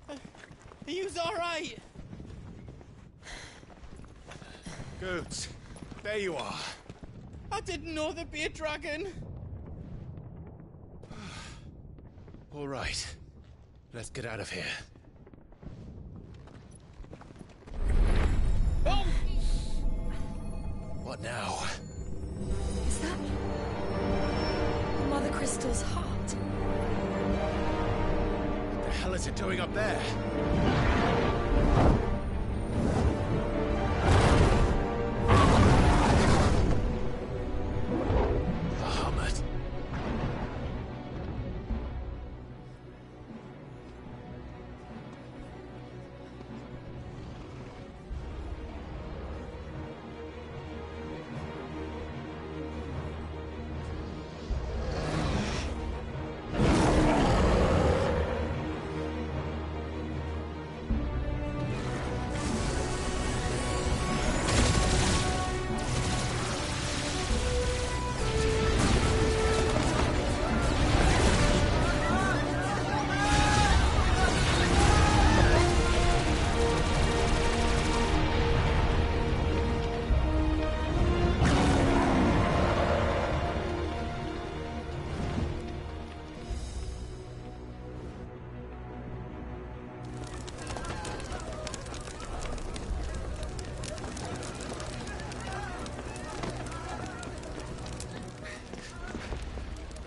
Are you alright? Goods, there you are. I didn't know there'd be a dragon. All right. Let's get out of here. Oh! What now? Is that Mother Crystal's heart? What the hell is it doing up there? Bahamut.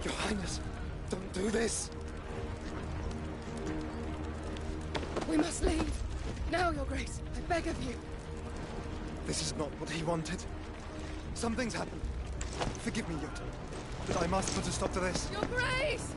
Your Highness, don't do this! We must leave. Now, Your Grace. I beg of you. This is not what he wanted. Something's happened. Forgive me, Yota, but I must put a stop to this. Your Grace!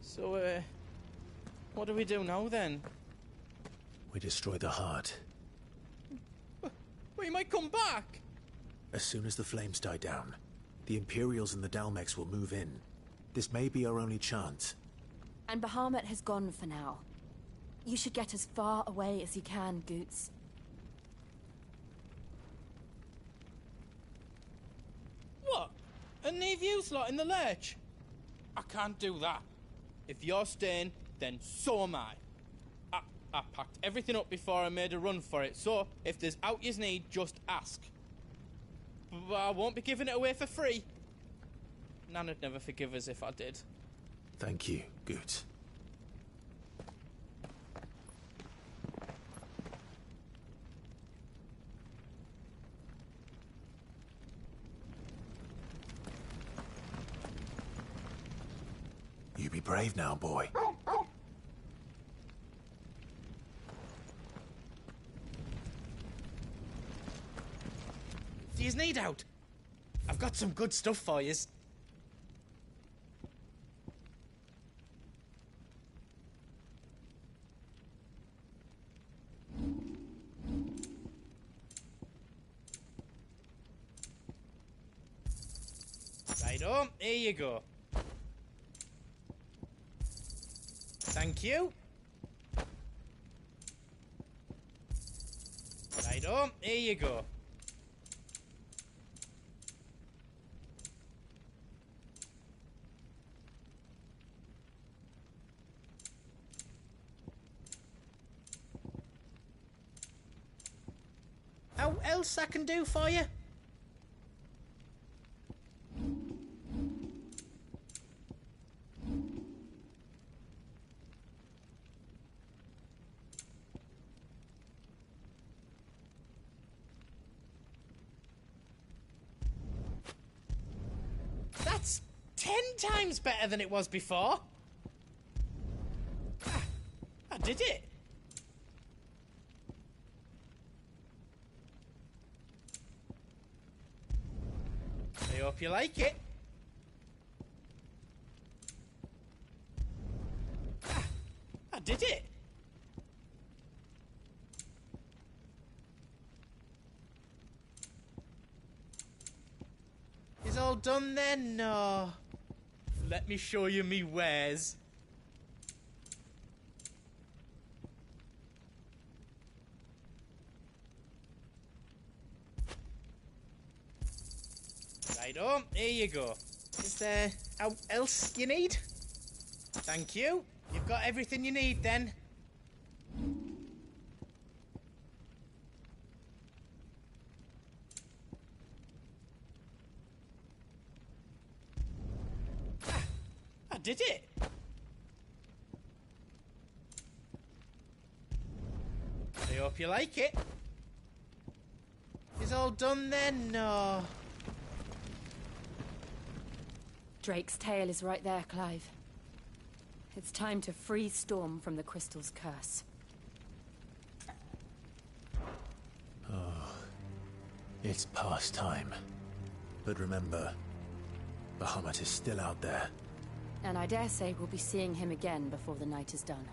So, what do we do now, then? We destroy the heart. We might come back! As soon as the flames die down, the Imperials and the Dalmex will move in. This may be our only chance. And Bahamut has gone for now. You should get as far away as you can, Goots. What? And leave you lot in the lurch? I can't do that. If you're staying, then so am I. I packed everything up before I made a run for it, so if there's out yous need, just ask. But I won't be giving it away for free. Nan'd never forgive us if I did. Thank you, Goots. You be brave now, boy. Do yous need out? I've got some good stuff for yous. on, here you go. Thank you. Right on, here you go. How else I can do for you? That's 10 times better than it was before. I did it. I hope you like it. I did it. Is all done then? No. Let me show you me wares. Right on, here you go. Is there out else you need? Thank you. You've got everything you need then. I did it. I hope you like it. Is all done then? No. Drake's tail is right there, Clive. It's time to free Storm from the Crystal's curse. Oh, it's past time. But remember, Bahamut is still out there. And I dare say we'll be seeing him again before the night is done.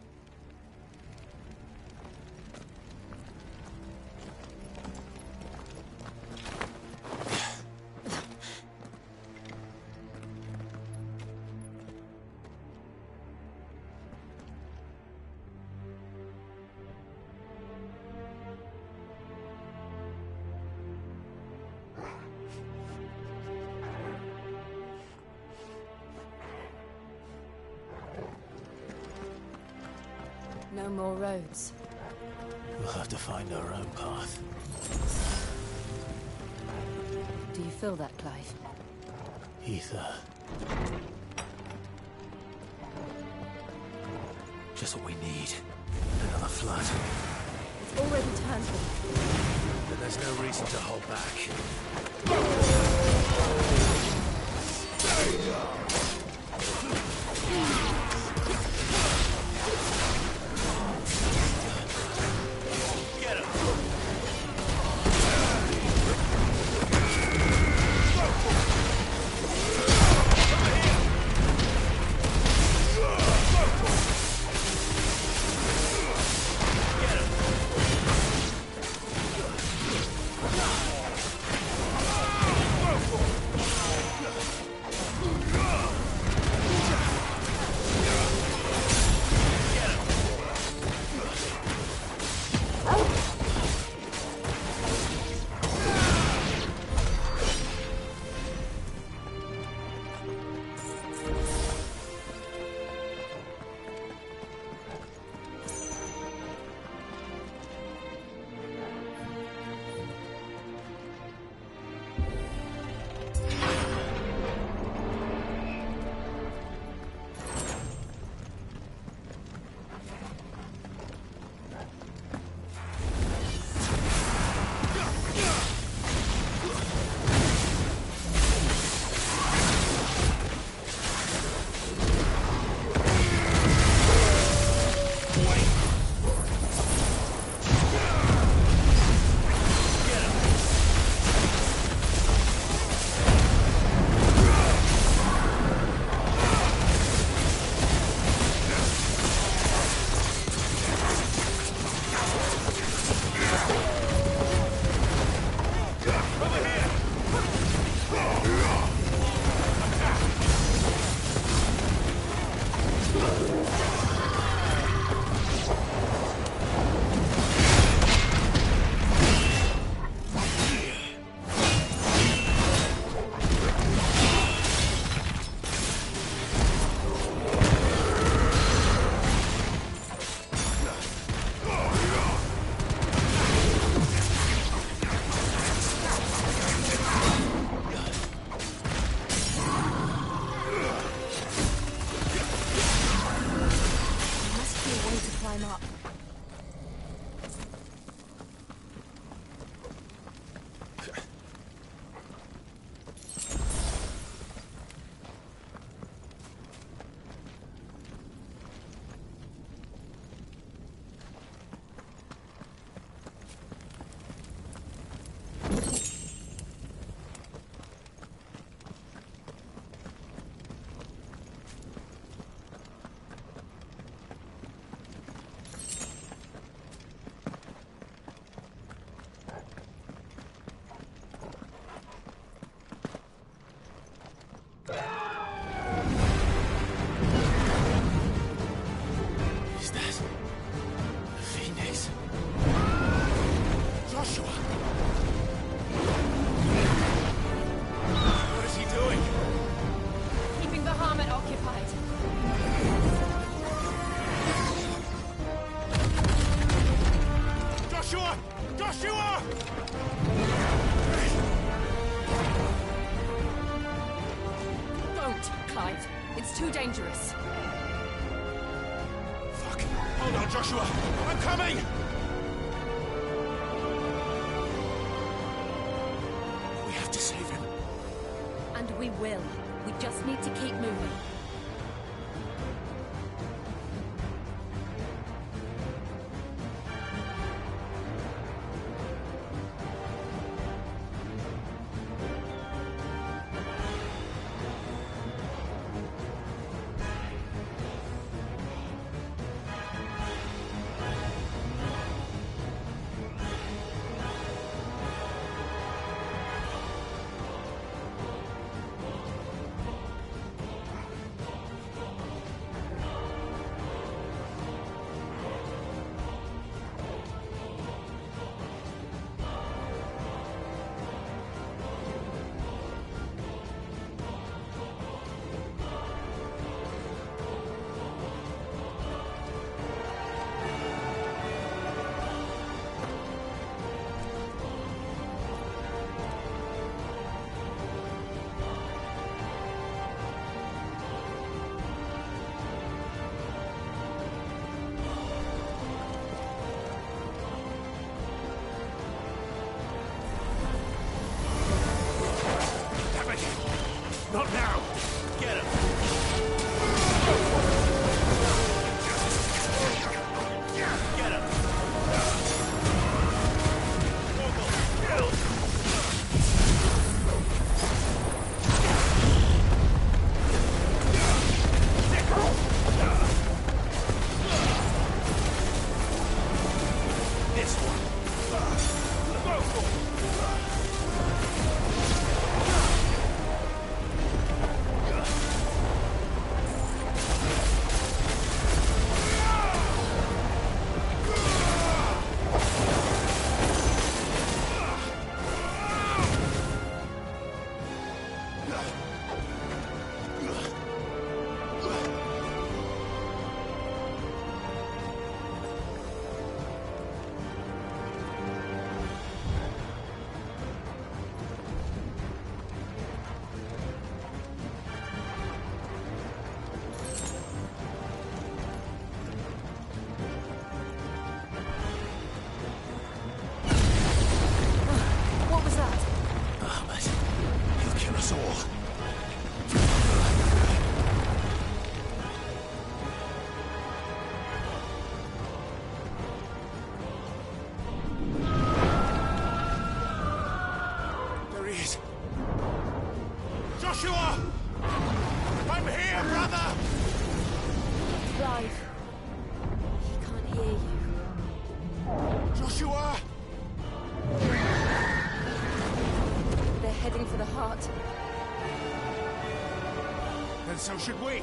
No more roads. We'll have to find our own path. Do you feel that, Clive? Ether. Just what we need. Another flood. It's already turned them. Then there's no reason to hold back. Joshua! Joshua! Don't, Clive. It's too dangerous. Fuck. Hold on, Joshua. I'm coming! We have to save him. And we will. We just need to keep moving. Not now! Get him! Get him! This one! Joshua! I'm here, brother! Clive. He can't hear you. Joshua! They're heading for the heart. Then so should we.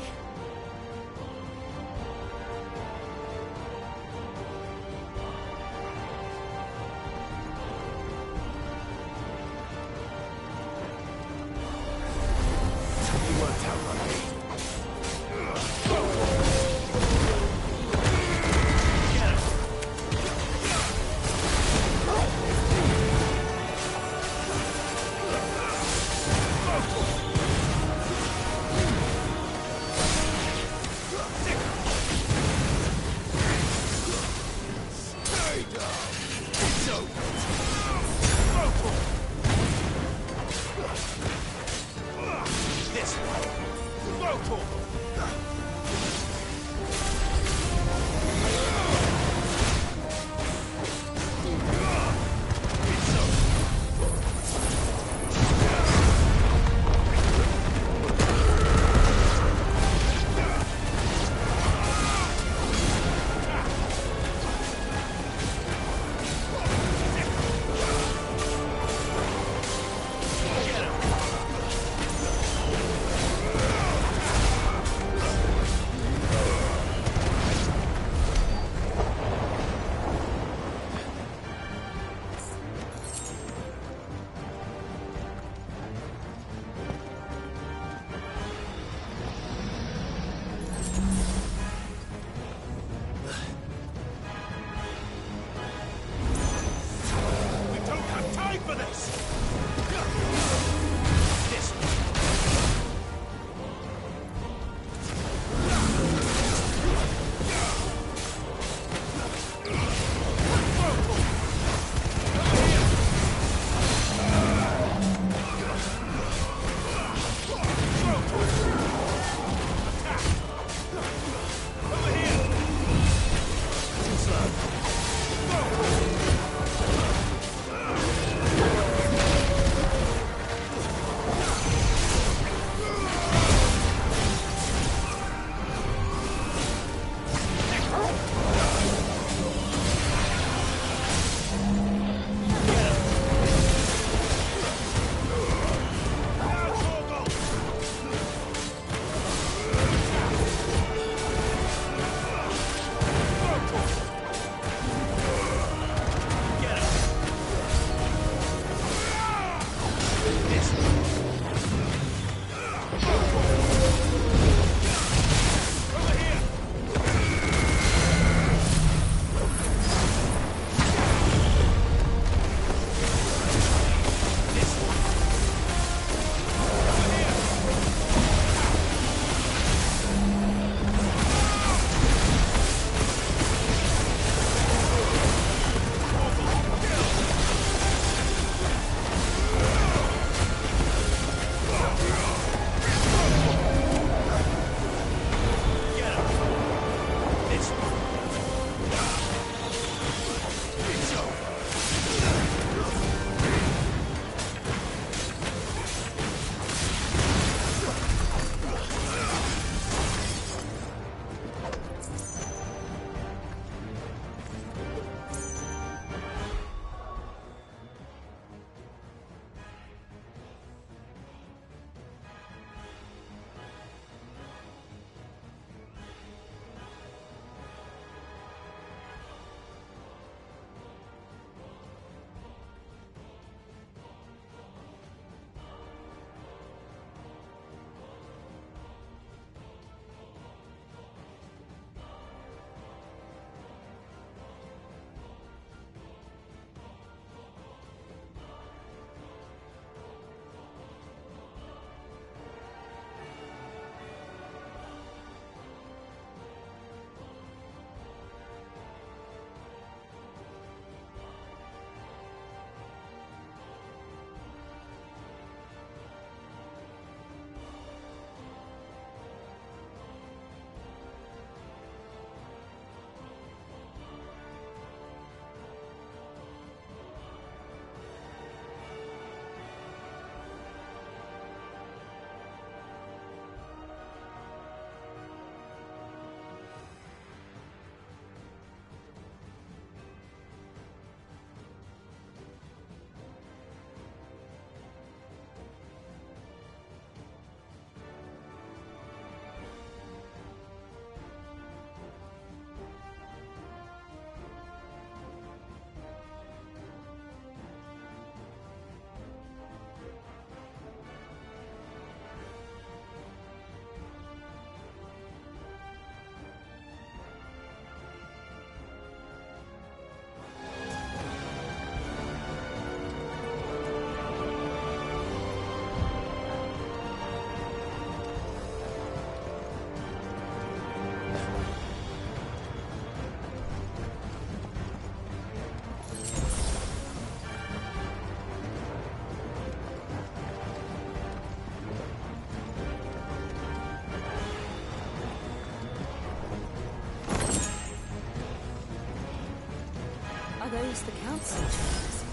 suppose the council chose.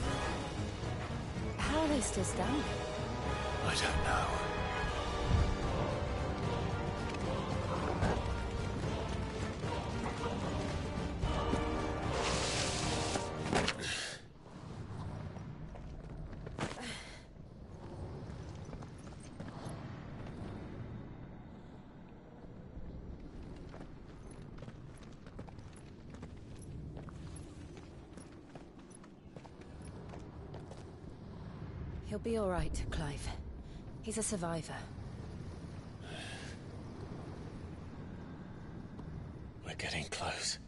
How are they still standing? I don't know. He'll be all right, Clive. He's a survivor. We're getting close.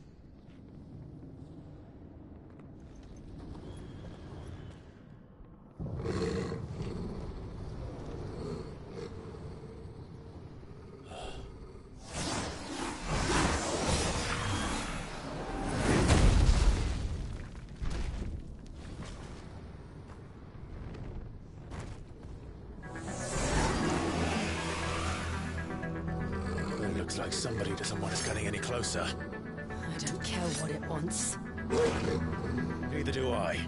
Looks like somebody doesn't want us getting any closer. I don't care what it wants. Neither do I.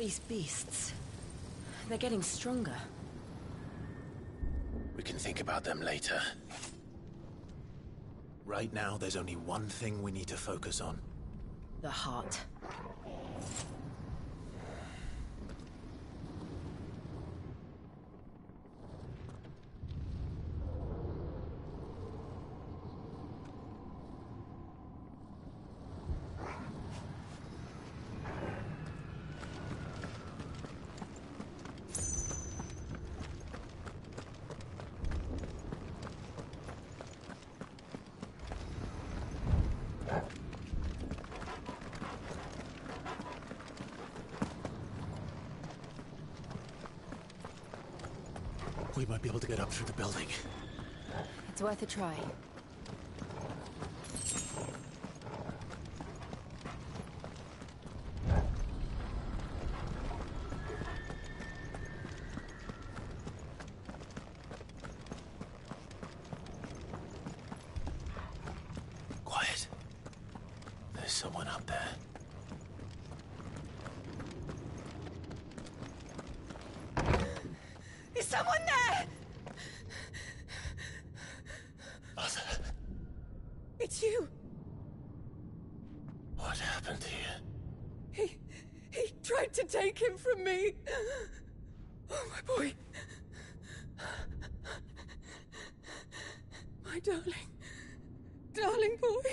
These beasts... they're getting stronger. We can think about them later. Right now, there's only one thing we need to focus on. The heart. We might be able to get up through the building. It's worth a try. Quiet. There's someone up there. Is someone there? Mother. It's you. What happened here? He tried to take him from me. Oh, my boy. My darling boy.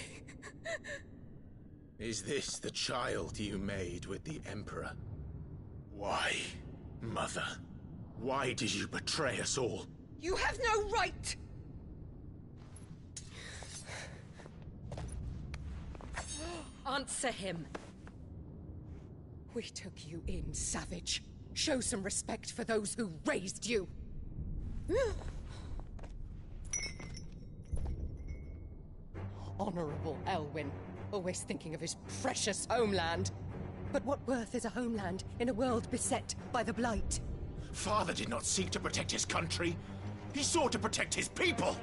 Is this the child you made with the Emperor? Why, Mother? Why did you betray us all? You have no right! Answer him. We took you in, savage. Show some respect for those who raised you. Honorable Elwyn, always thinking of his precious homeland. But what worth is a homeland in a world beset by the Blight? Father did not seek to protect his country. He sought to protect his people.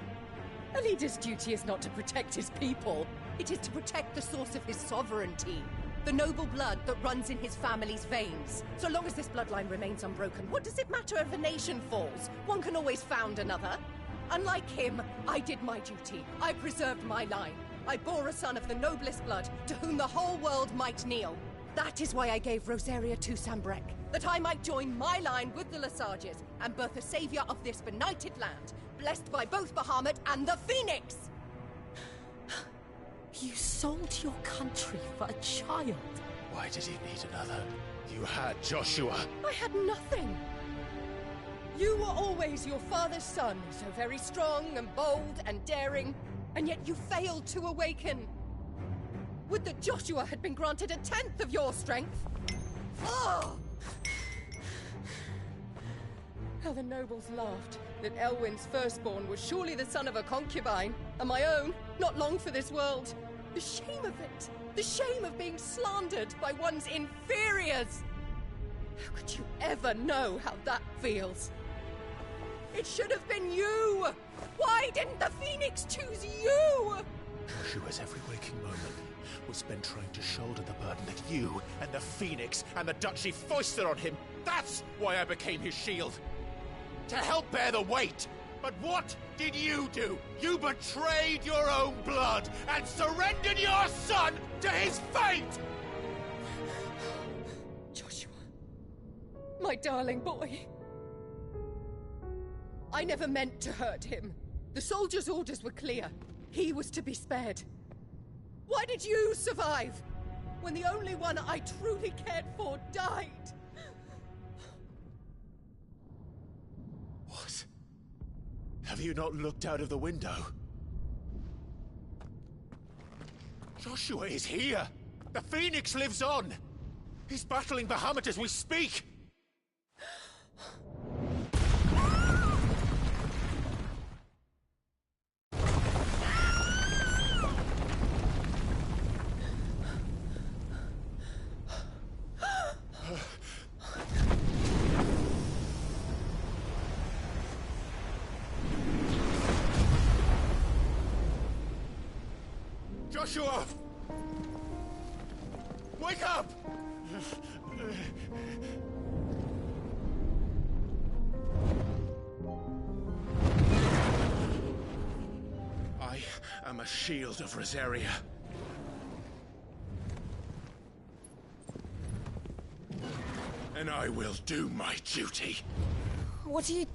A leader's duty is not to protect his people. It is to protect the source of his sovereignty. The noble blood that runs in his family's veins. So long as this bloodline remains unbroken, what does it matter if a nation falls? One can always found another. Unlike him, I did my duty. I preserved my line. I bore a son of the noblest blood, to whom the whole world might kneel. That is why I gave Rosaria to Sambrek, that I might join my line with the Lesages and birth a savior of this benighted land, blessed by both Bahamut and the Phoenix! You sold your country for a child. Why did he need another? You had Joshua. I had nothing. You were always your father's son, so very strong and bold and daring, and yet you failed to awaken. Would that Joshua had been granted 1/10 of your strength? Oh! How the nobles laughed that Elwyn's firstborn was surely the son of a concubine, and my own, not long for this world. The shame of it! The shame of being slandered by one's inferiors! How could you ever know how that feels? It should have been you! Why didn't the Phoenix choose you? Joshua's every waking moment was spent trying to shoulder the burden that you and the Phoenix and the Duchy foisted on him. That's why I became his shield. To help bear the weight. But what did you do? You betrayed your own blood and surrendered your son to his fate! Joshua, my darling boy. I never meant to hurt him. The soldiers' orders were clear. He was to be spared. Why did you survive when the only one I truly cared for died? What? Have you not looked out of the window? Joshua is here! The Phoenix lives on! He's battling Bahamut as we speak! Joshua! Wake up! I am a shield of Rosaria. And I will do my duty. What are you...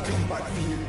come back for you.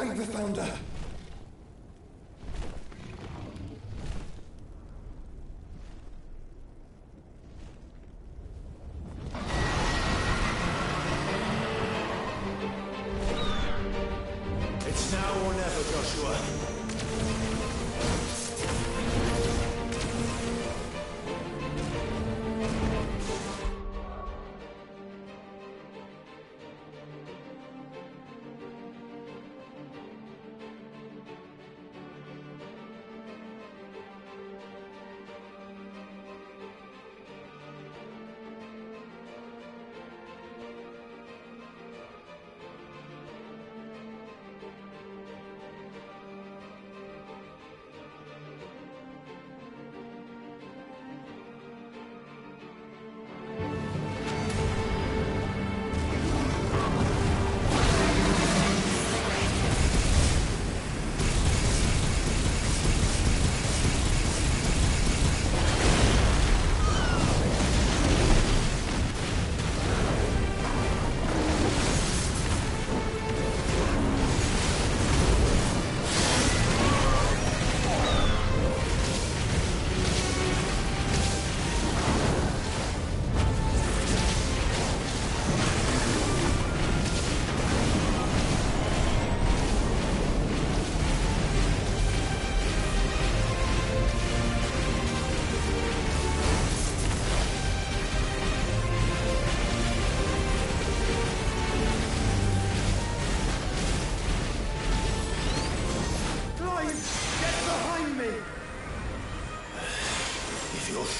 Thank the Founder! It's now or never, Joshua.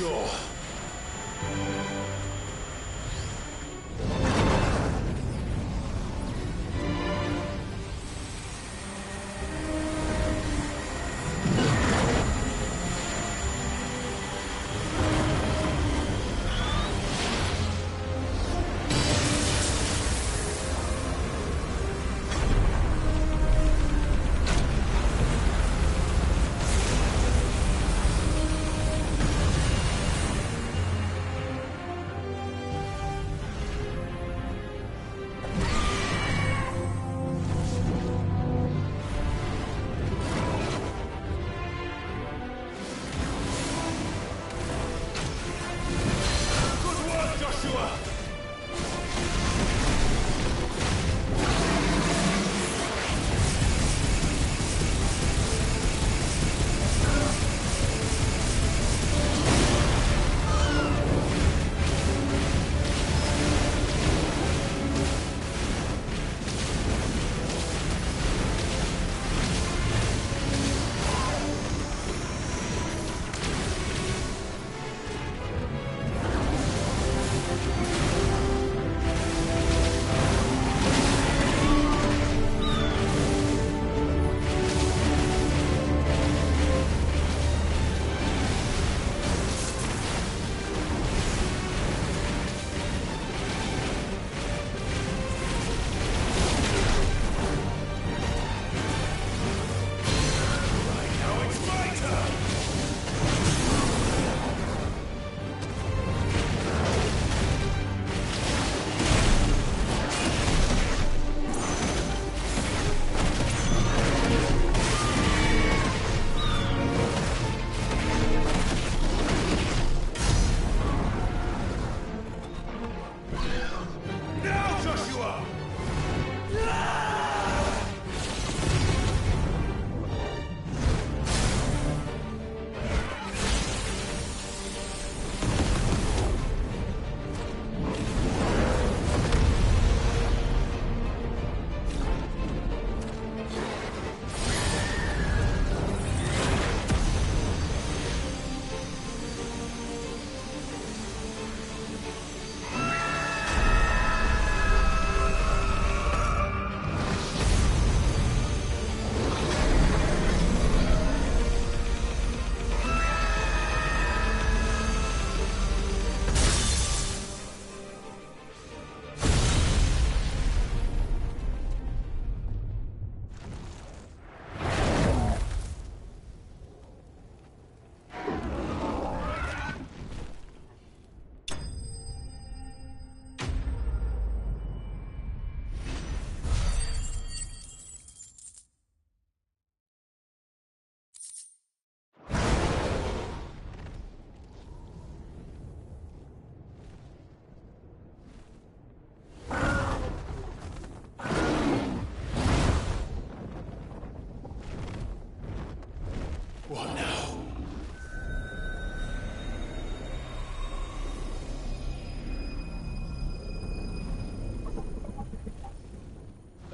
Sure.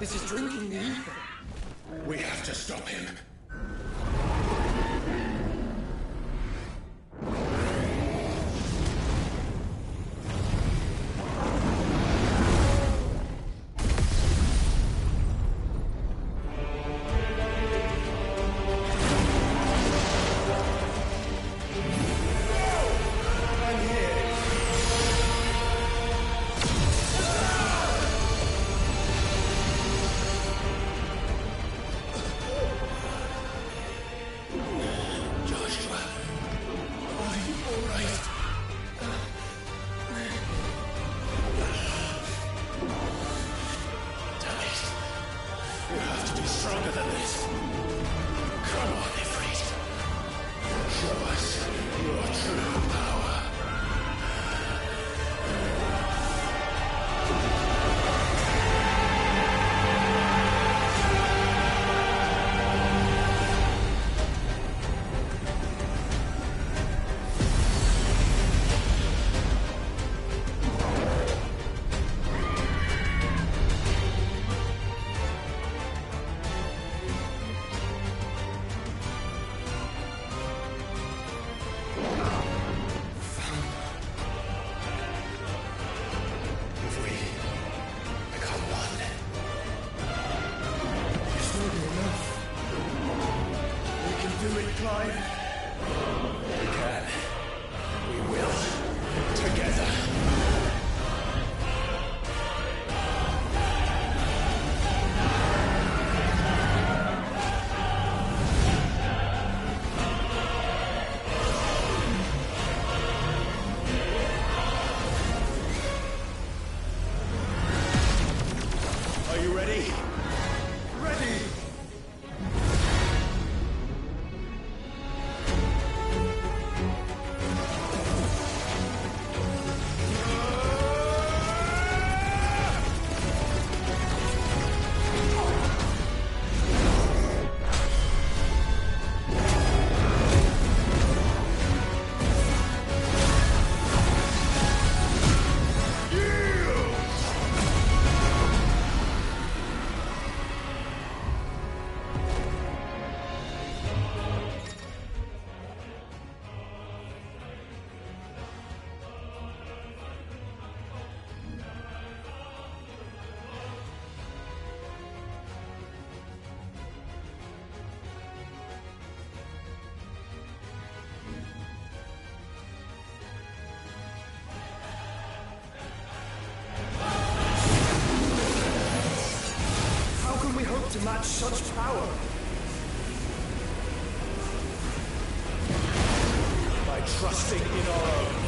This is drinking the ether. We have to stop him. To match such power. By trusting in our own.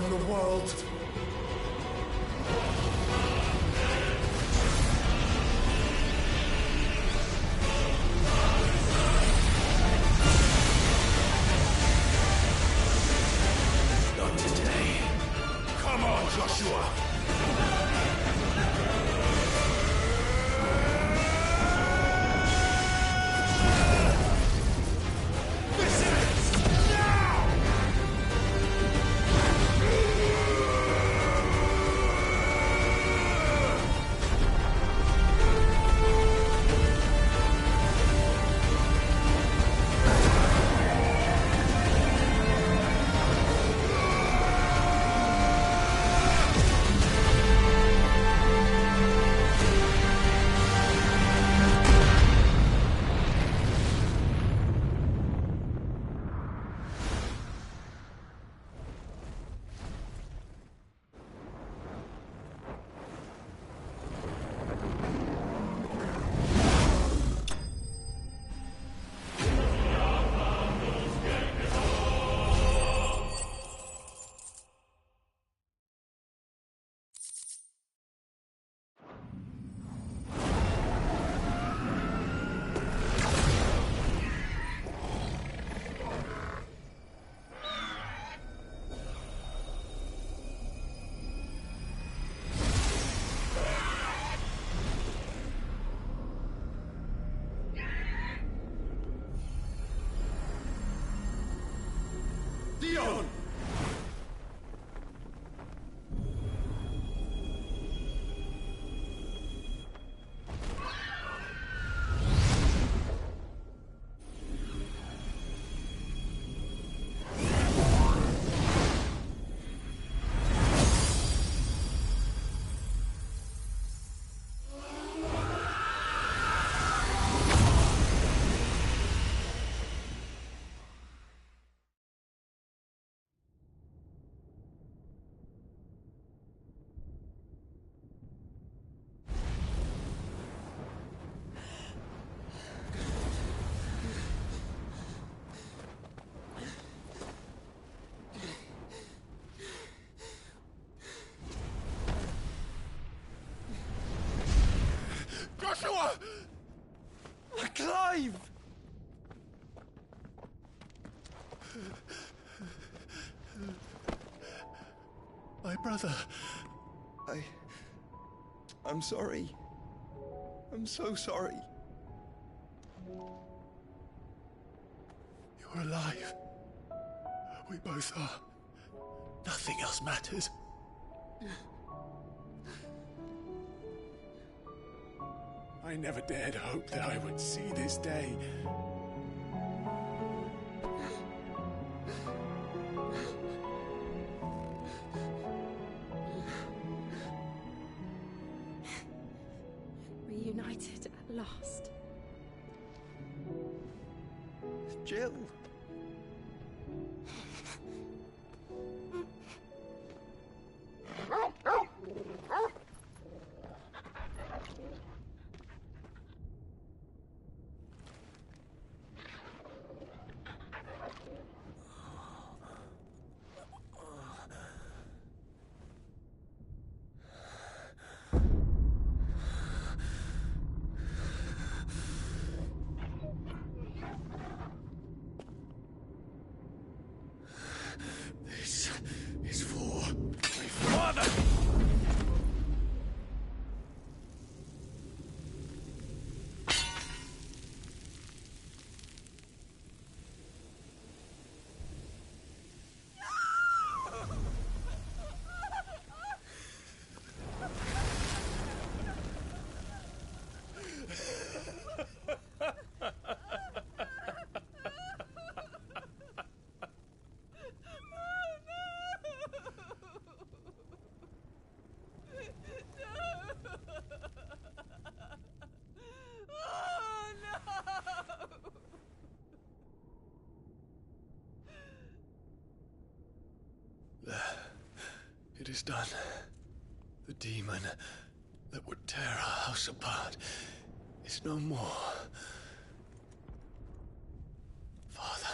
burn the world. Not today. Come on, Joshua! Dion! Joshua! Clive! My brother. I'm sorry. I'm so sorry. You're alive. We both are. Nothing else matters. I never dared hope that I would see this day. Reunited at last. Jill. This is for my father! It is done. The demon that would tear our house apart is no more. Father.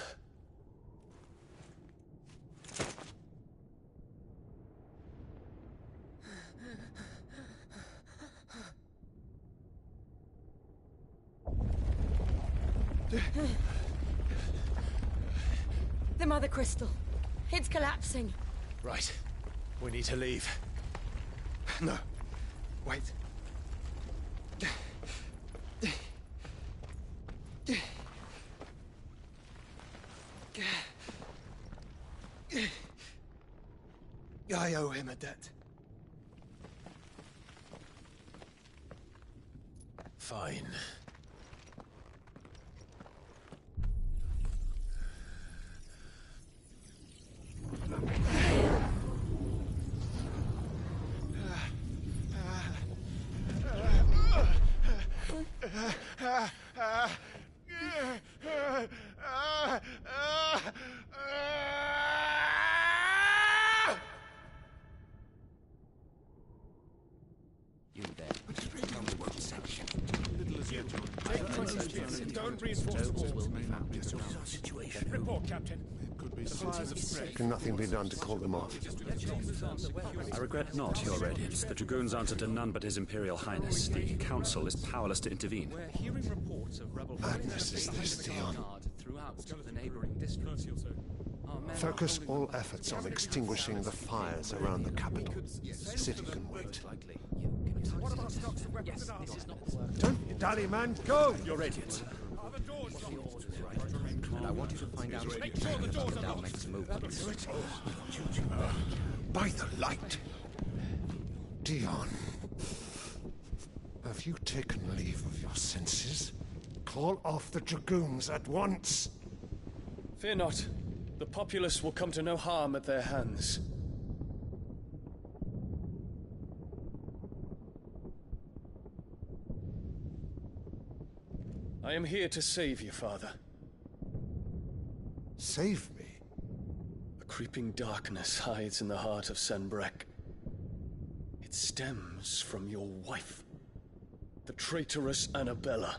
The Mother Crystal. It's collapsing. Right. We need to leave. No. Wait. I owe him a debt. Fine. You there. Tell me what section. Don't reinforce the walls. Situation. Report, Captain. Can nothing be done to call them off? I regret not, Your Radiance. The Dragoons answer to none but His Imperial Highness. The Council is powerless to intervene. We're hearing reports of rebel Madness is this, Dion. throughout the neighboring districts. Focus all efforts on extinguishing the fires around the capital. The city can wait. What about stocks of weapons and armor? Don't be dally, man. Go! Your Radiance. And I want you to find out if the Dow makes a move. By the light. Dion. Have you taken leave of your senses? Call off the Dragoons at once. Fear not. The populace will come to no harm at their hands. I am here to save you, Father. Save me? A creeping darkness hides in the heart of Sanbrek. It stems from your wife, the traitorous Annabella.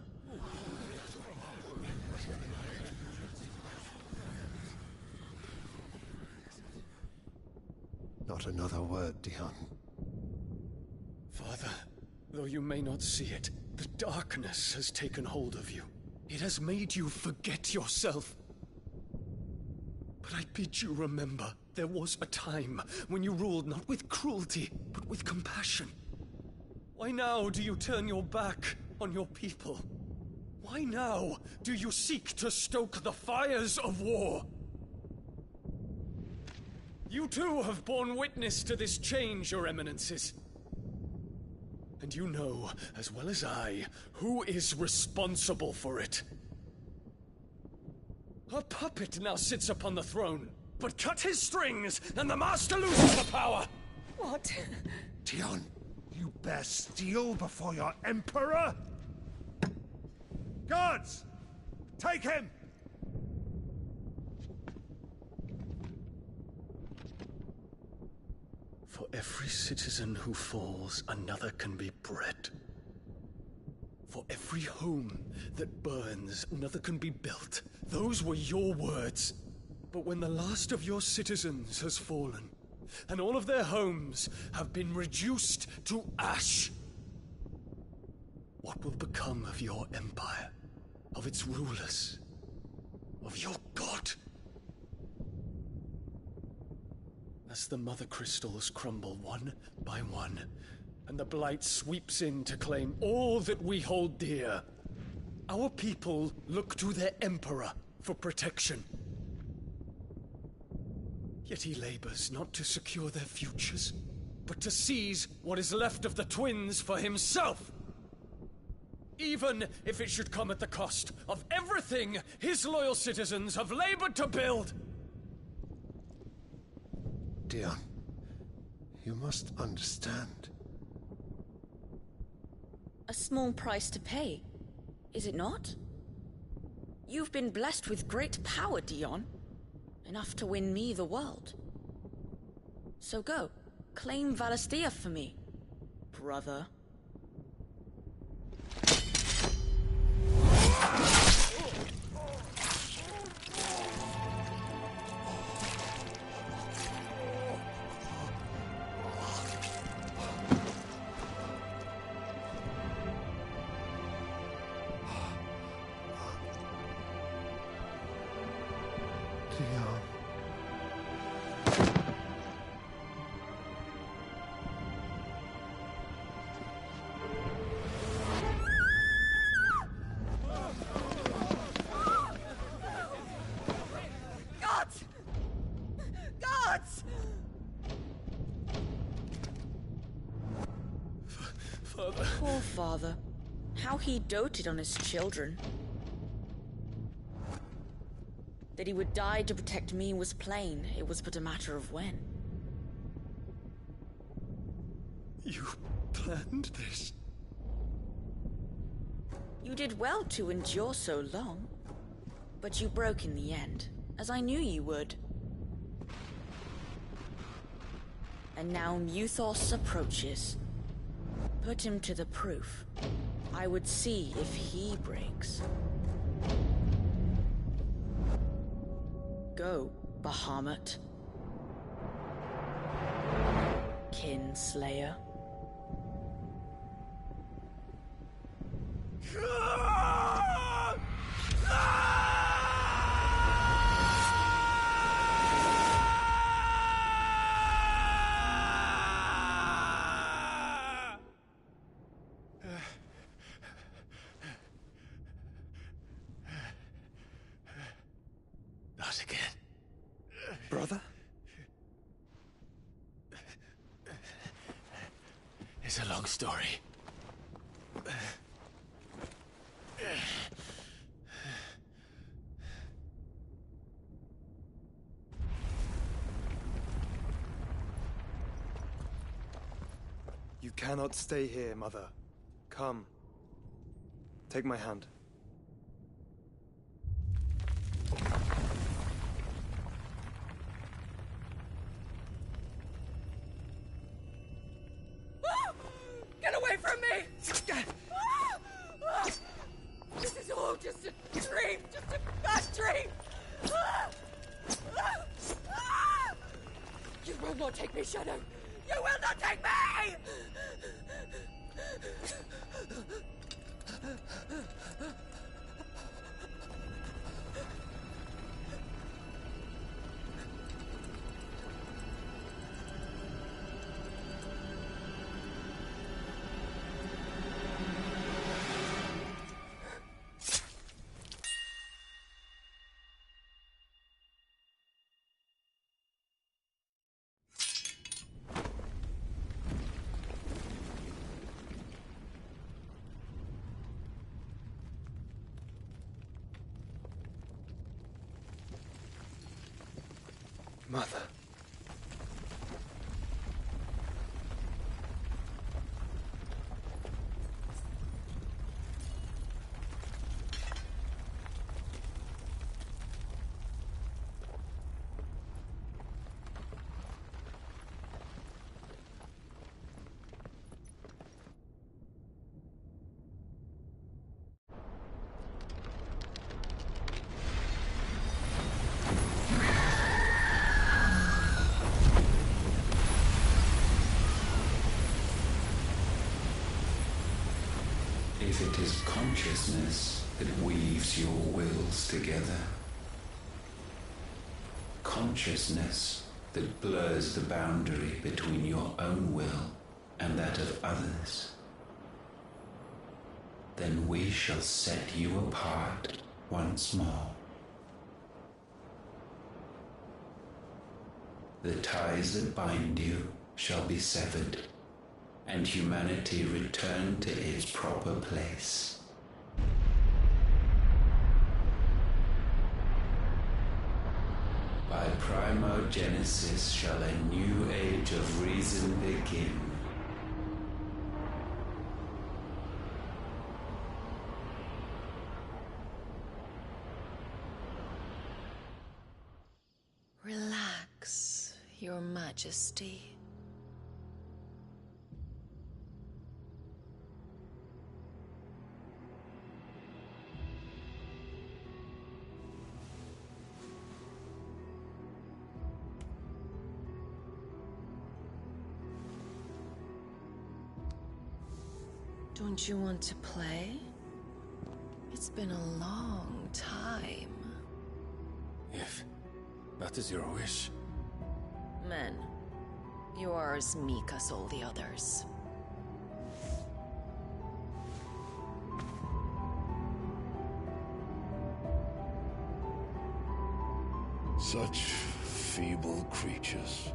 Not another word, Dion. Father, though you may not see it, the darkness has taken hold of you. It has made you forget yourself. But I bid you remember, there was a time when you ruled not with cruelty, but with compassion. Why now do you turn your back on your people? Why now do you seek to stoke the fires of war? You too have borne witness to this change, Your Eminences. And you know, as well as I, who is responsible for it. A puppet now sits upon the throne, but cut his strings, and the master loses the power! What? Dion, you bear steel before your Emperor? Guards! Take him! For every citizen who falls, another can be bred. For every home that burns, another can be built. Those were your words. But when the last of your citizens has fallen, and all of their homes have been reduced to ash, what will become of your empire, of its rulers, of your god? As the Mother Crystals crumble one by one, and the Blight sweeps in to claim all that we hold dear, our people look to their Emperor for protection. Yet he labors not to secure their futures, but to seize what is left of the twins for himself! Even if it should come at the cost of everything his loyal citizens have labored to build! Dion, you must understand. A small price to pay, is it not? You've been blessed with great power, Dion. Enough to win me the world. So go, claim Valisthea for me, brother. nuts! Father. Poor father. How he doted on his children. That he would die to protect me was plain. It was but a matter of when. You planned this? You did well to endure so long. But you broke in the end, as I knew you would. And now Muthos approaches. Put him to the proof. I would see if he breaks. Go, Bahamut. Kinslayer. Not again. Brother? It's a long story. You cannot stay here, Mother. Come. Take my hand. Get away from me! This is all just a dream, just a bad dream! You will not take me, Shadow! You will not take me! Mother. If it is consciousness that weaves your wills together, consciousness that blurs the boundary between your own will and that of others, then we shall set you apart once more. The ties that bind you shall be severed, and humanity return to its proper place. By primogenesis shall a new age of reason begin. Relax, Your Majesty. Don't you want to play? It's been a long time. If that is your wish. Men, you are as meek as all the others. Such feeble creatures.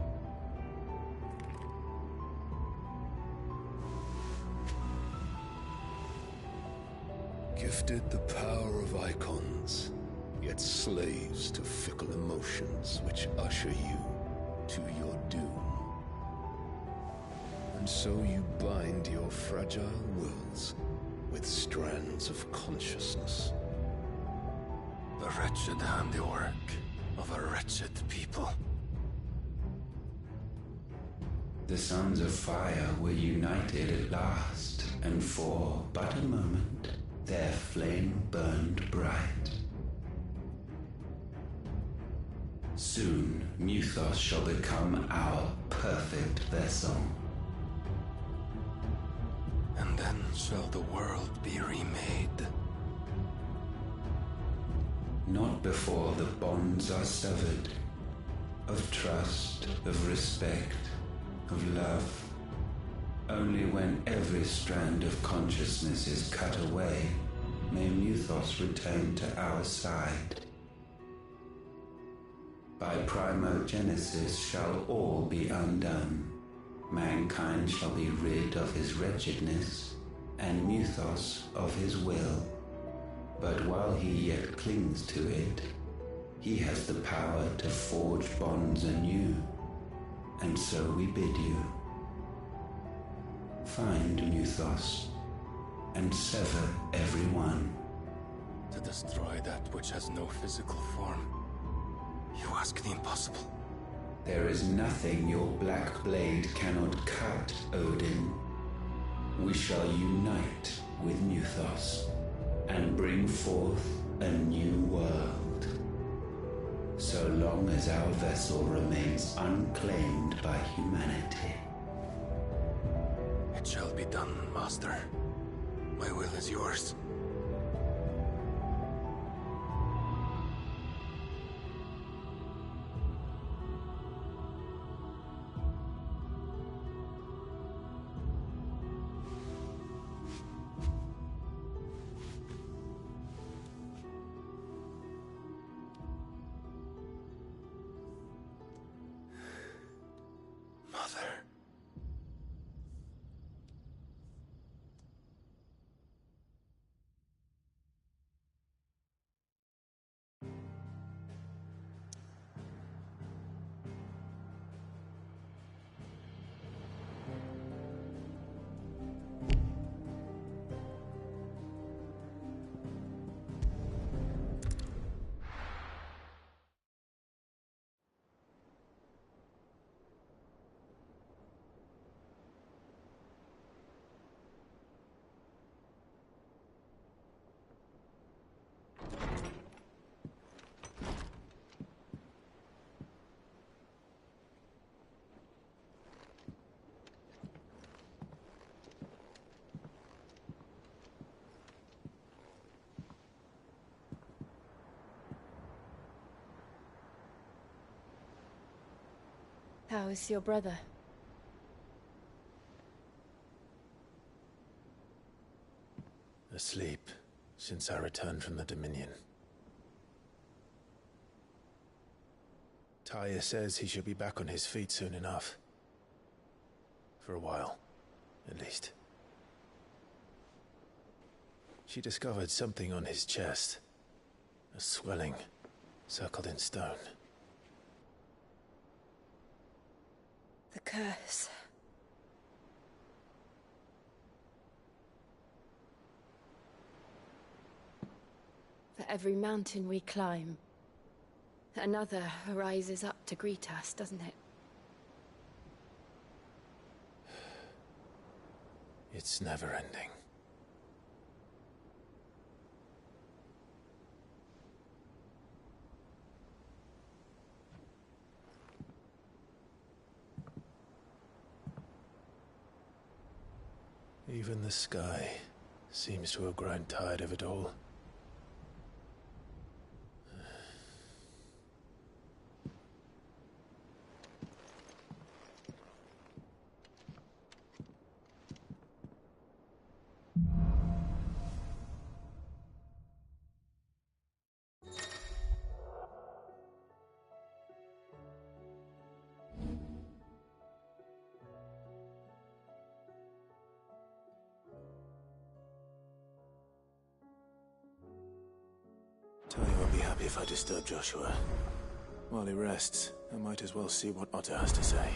Gifted the power of icons, yet slaves to fickle emotions which usher you to your doom. And so you bind your fragile wills with strands of consciousness. The wretched handiwork of a wretched people. The Sons of Fire were united at last, and for but a moment, their flame burned bright. Soon, Muthos shall become our perfect vessel. And then shall the world be remade. Not before the bonds are severed, of trust, of respect, of love. Only when every strand of consciousness is cut away, may Muthos return to our side. By primogenesis shall all be undone. Mankind shall be rid of his wretchedness, and Muthos of his will. But while he yet clings to it, he has the power to forge bonds anew. And so we bid you, find Muthos, and sever everyone. To destroy that which has no physical form, you ask the impossible. There is nothing your black blade cannot cut, Odin. We shall unite with Muthos, and bring forth a new world. So long as our vessel remains unclaimed by humanity. It shall be done, Master. My will is yours. How is your brother? Asleep since I returned from the Dominion. Taya says he should be back on his feet soon enough. For a while, at least. She discovered something on his chest. A swelling, circled in stone. The curse. For every mountain we climb, another rises up to greet us, doesn't it? It's never ending. Even the sky seems to have grown tired of it all. if I disturb Joshua. While he rests, I might as well see what Otter has to say.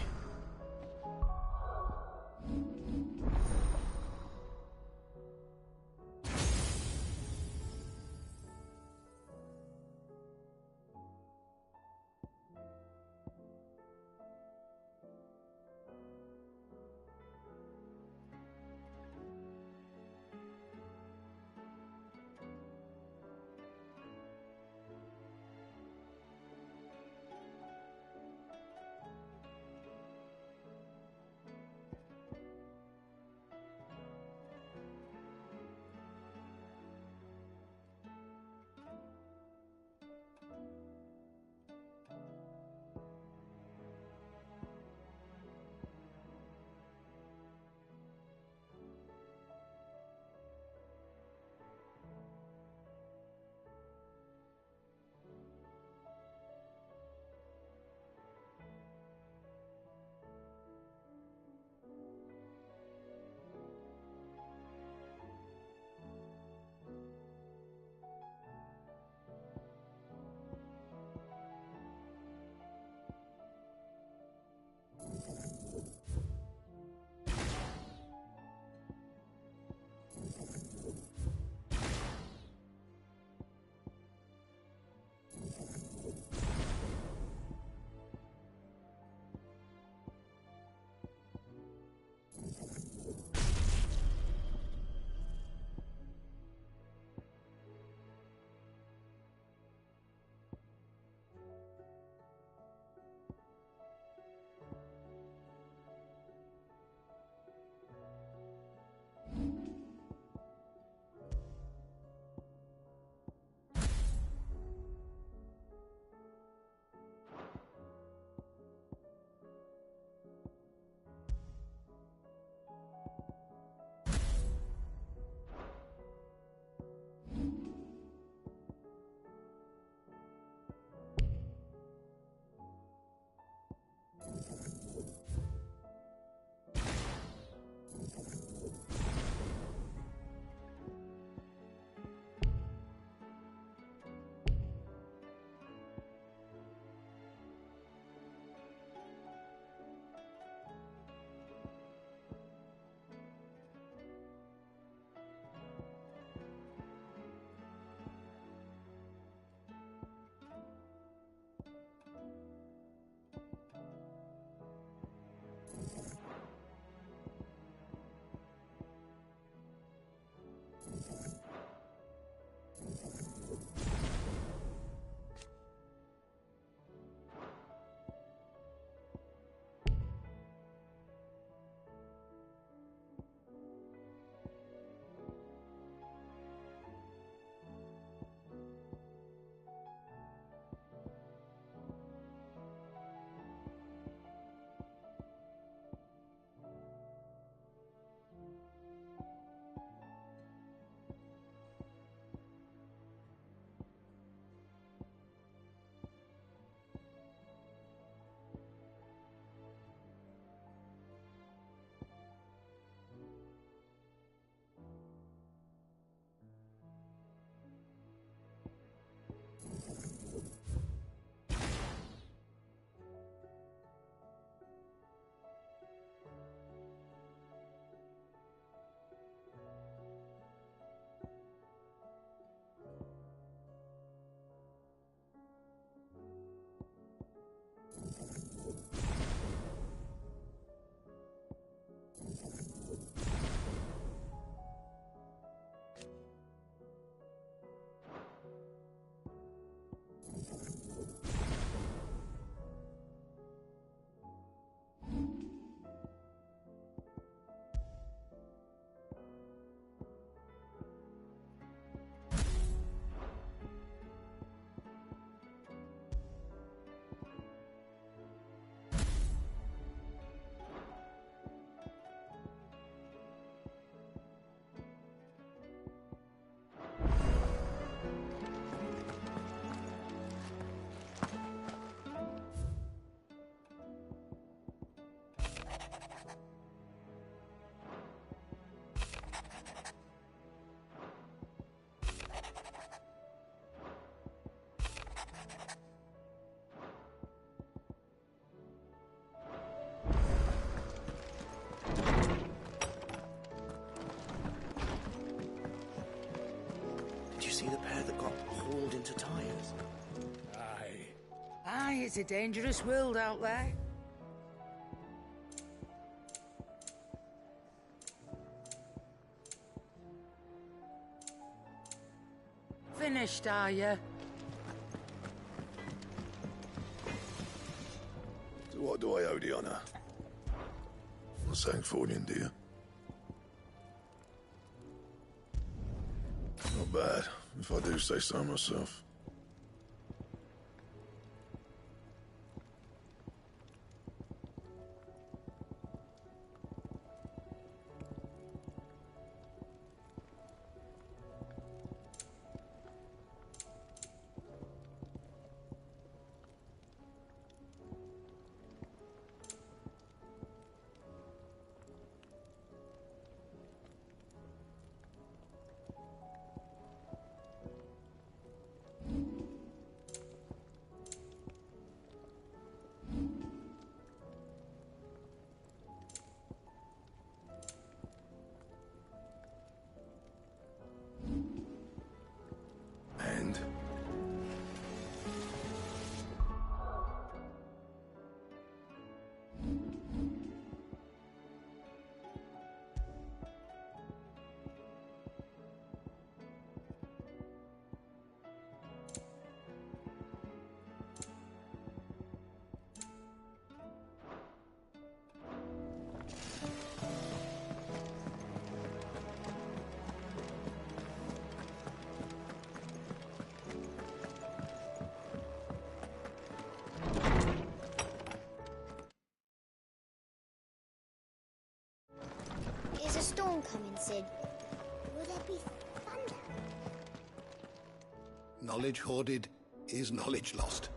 winter tires. Aye. Aye, it's a dangerous world out there. Finished, are you? So what do I owe the honour? For saying Fordian, do you? Not bad, if I do say so myself. And? Is a storm coming, Sid? Will there be thunder? Knowledge hoarded is knowledge lost,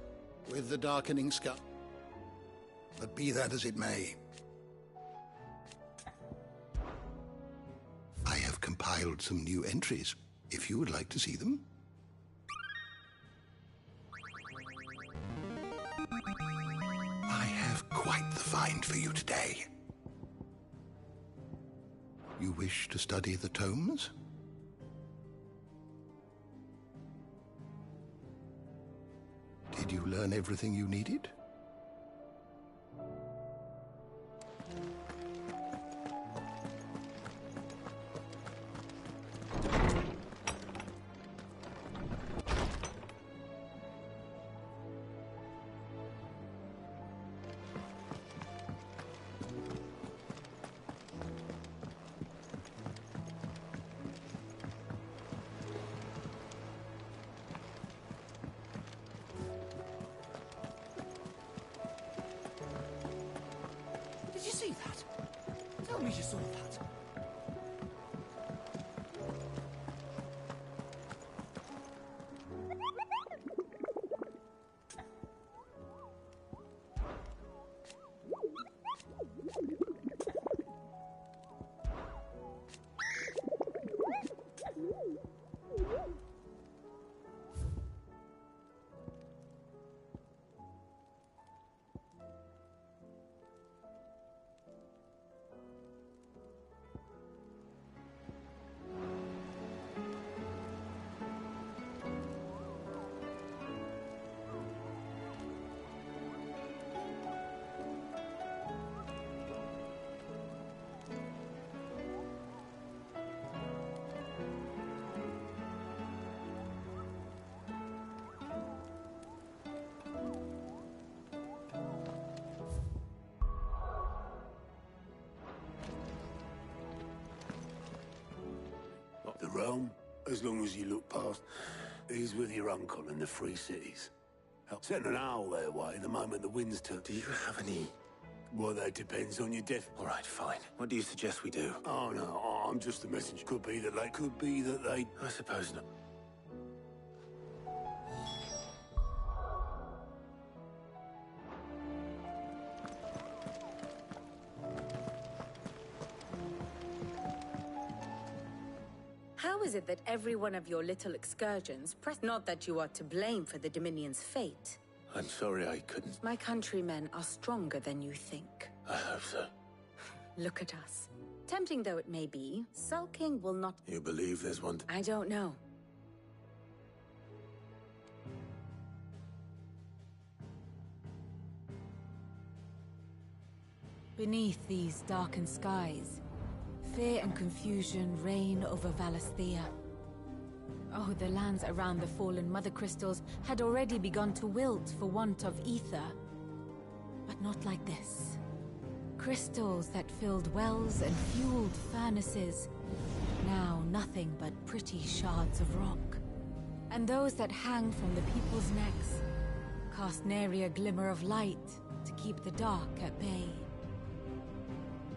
with the darkening sky. But be that as it may, I have compiled some new entries, if you would like to see them. I have quite the find for you today. You wish to study the tomes? Did you learn everything you needed? Did you see that? Tell me you saw that. The realm, as long as you look past, is with your uncle in the Free Cities. Send an owl their way the moment the winds turn. Do you have any... Well, that depends on your All right, fine. What do you suggest we do? Oh, no, I'm just a messenger. Could be that they... I suppose not. How is it that every one of your little excursions press not that you are to blame for the Dominion's fate? I'm sorry I couldn't. My countrymen are stronger than you think. I hope so. Look at us. Tempting though it may be, sulking will not... You believe there's one... I don't know. Beneath these darkened skies, fear and confusion reign over Valisthea. Oh, the lands around the fallen Mother Crystals had already begun to wilt for want of ether. But not like this. Crystals that filled wells and fueled furnaces, now nothing but pretty shards of rock. And those that hang from the people's necks cast nary a glimmer of light to keep the dark at bay.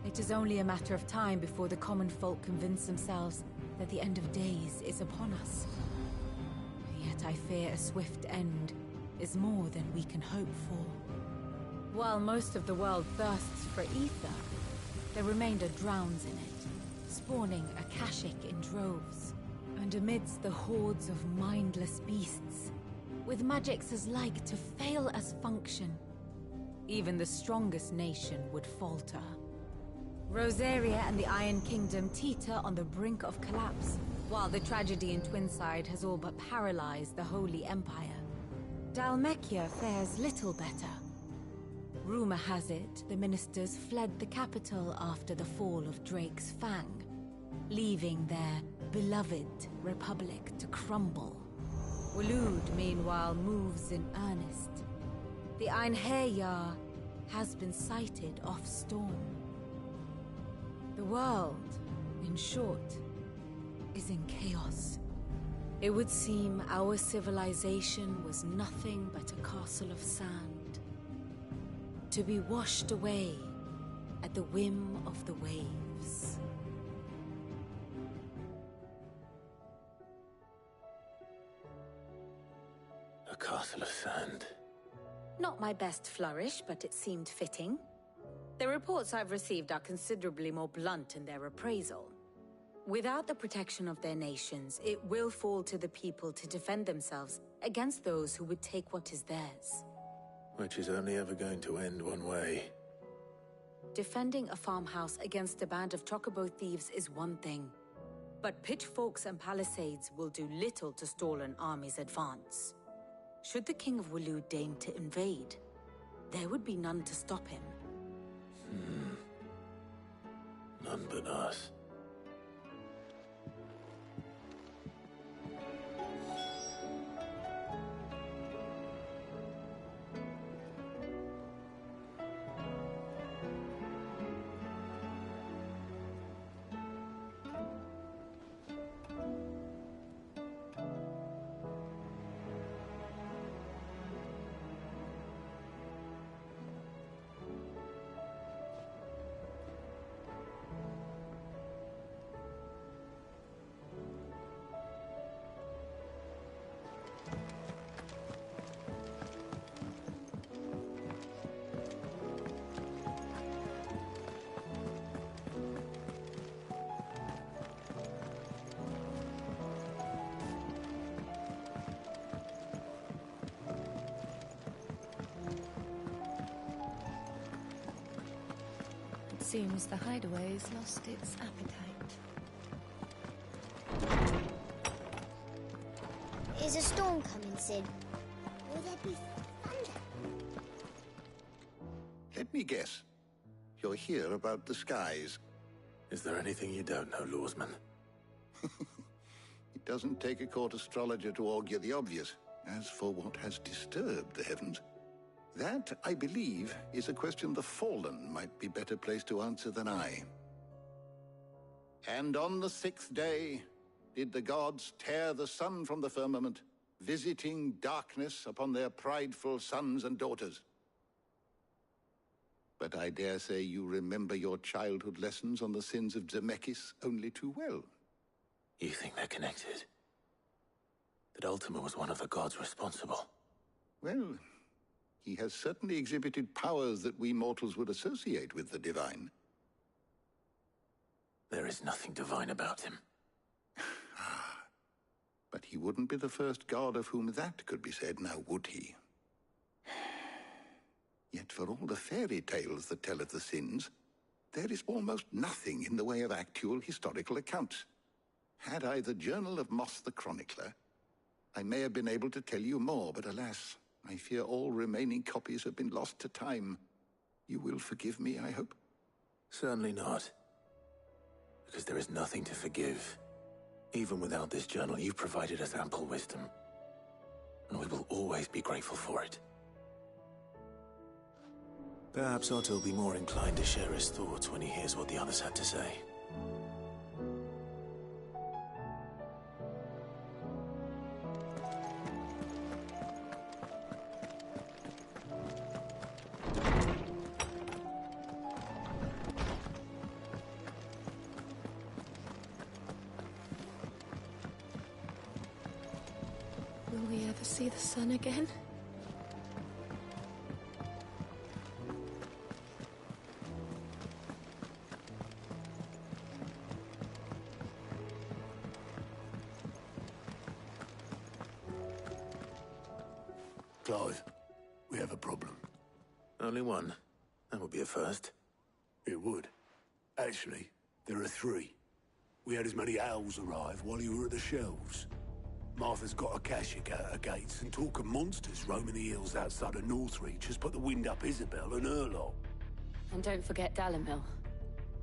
It is only a matter of time before the common folk convince themselves that the end of days is upon us. Yet I fear a swift end is more than we can hope for. While most of the world thirsts for ether, the remainder drowns in it, spawning Akashic in droves. And amidst the hordes of mindless beasts, with magics as like to fail as function, even the strongest nation would falter. Rosaria and the Iron Kingdom teeter on the brink of collapse, while the tragedy in Twinside has all but paralyzed the Holy Empire. Dhalmekia fares little better. Rumor has it the ministers fled the capital after the fall of Drake's Fang, leaving their beloved republic to crumble. Waloed, meanwhile, moves in earnest. The Einherjar has been sighted off Storm. The world, in short, is in chaos. It would seem our civilization was nothing but a castle of sand, to be washed away at the whim of the waves. A castle of sand. Not my best flourish, but it seemed fitting. The reports I've received are considerably more blunt in their appraisal. Without the protection of their nations, it will fall to the people to defend themselves against those who would take what is theirs. Which is only ever going to end one way. Defending a farmhouse against a band of chocobo thieves is one thing, but pitchforks and palisades will do little to stall an army's advance. Should the King of Waloed deign to invade, there would be none to stop him. None but us. Seems the hideaway's lost its appetite. Is a storm coming, Sid? Will there be thunder? Let me guess. You're here about the skies. Is there anything you don't know, Lawsman? It doesn't take a court astrologer to augur the obvious. As for what has disturbed the heavens, that, I believe, is a question the Fallen might be better placed to answer than I. And on the 6th day did the gods tear the sun from the firmament, visiting darkness upon their prideful sons and daughters. But I dare say you remember your childhood lessons on the sins of Zemeckis only too well. You think they're connected? That Ultima was one of the gods responsible? Well, he has certainly exhibited powers that we mortals would associate with the divine. There is nothing divine about him. But he wouldn't be the first god of whom that could be said, now would he? Yet for all the fairy tales that tell of the sins, there is almost nothing in the way of actual historical accounts. Had I the Journal of Moss the Chronicler, I may have been able to tell you more, but alas, I fear all remaining copies have been lost to time. You will forgive me, I hope? Certainly not. Because there is nothing to forgive. Even without this journal, you've provided us ample wisdom. And we will always be grateful for it. Perhaps Otto will be more inclined to share his thoughts when he hears what the others had to say. Will we ever see the sun again? Clive, we have a problem. Only one. That would be a first. It would. Actually, there are three. We had as many owls arrive while you were at the shelves. Martha's got a cashier at her gates, and talk of monsters roaming the hills outside of Northreach has put the wind up Isabel and her lot. And don't forget Dalimil.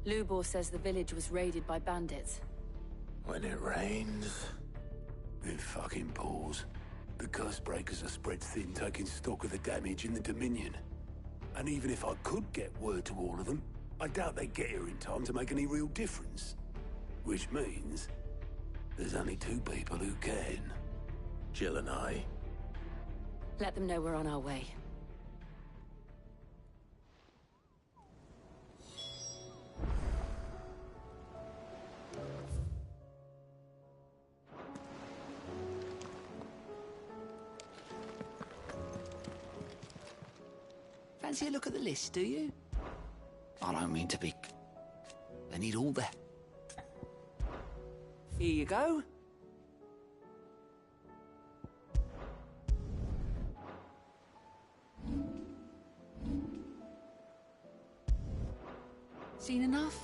Lubor says the village was raided by bandits. When it rains... It fucking pours. The curse breakers are spread thin, taking stock of the damage in the Dominion. And even if I could get word to all of them, I doubt they'd get here in time to make any real difference. Which means... there's only two people who can. Jill and I. Let them know we're on our way. Fancy a look at the list, do you? I don't mean to be... They need all the... Here you go. Seen enough?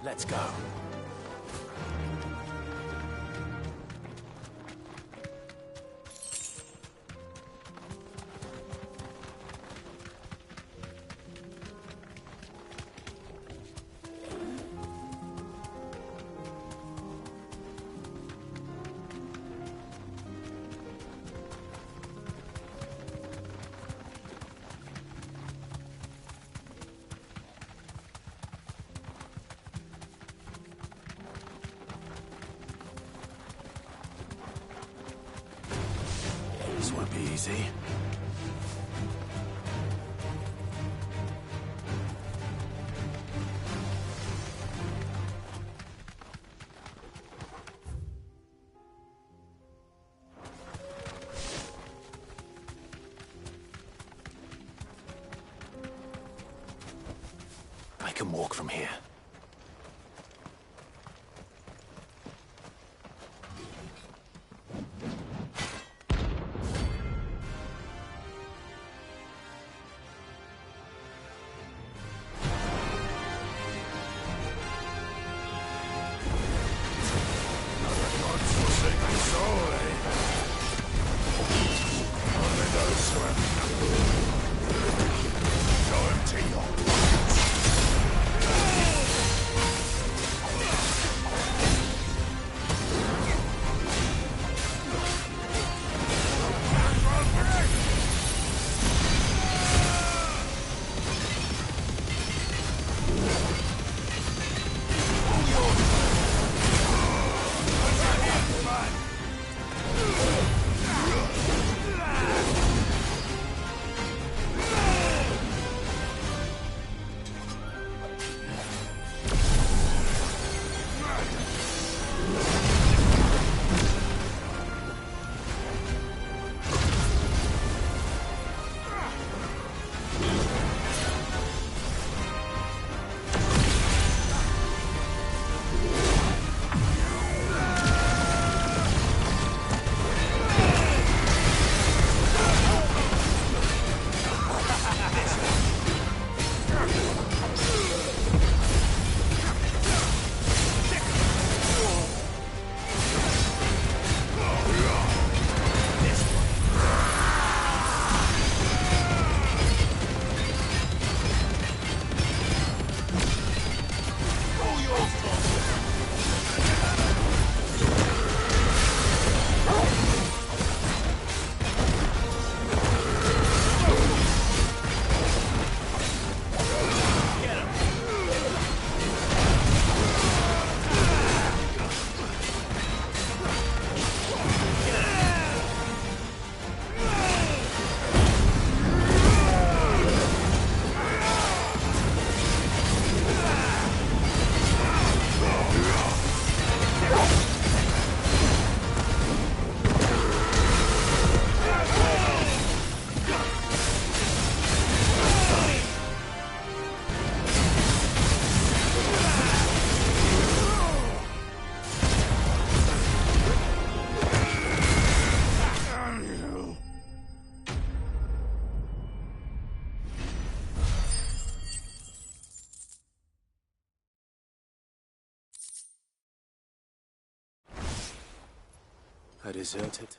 Let's go. This won't be easy. I can walk from here. Show him to your I deserted.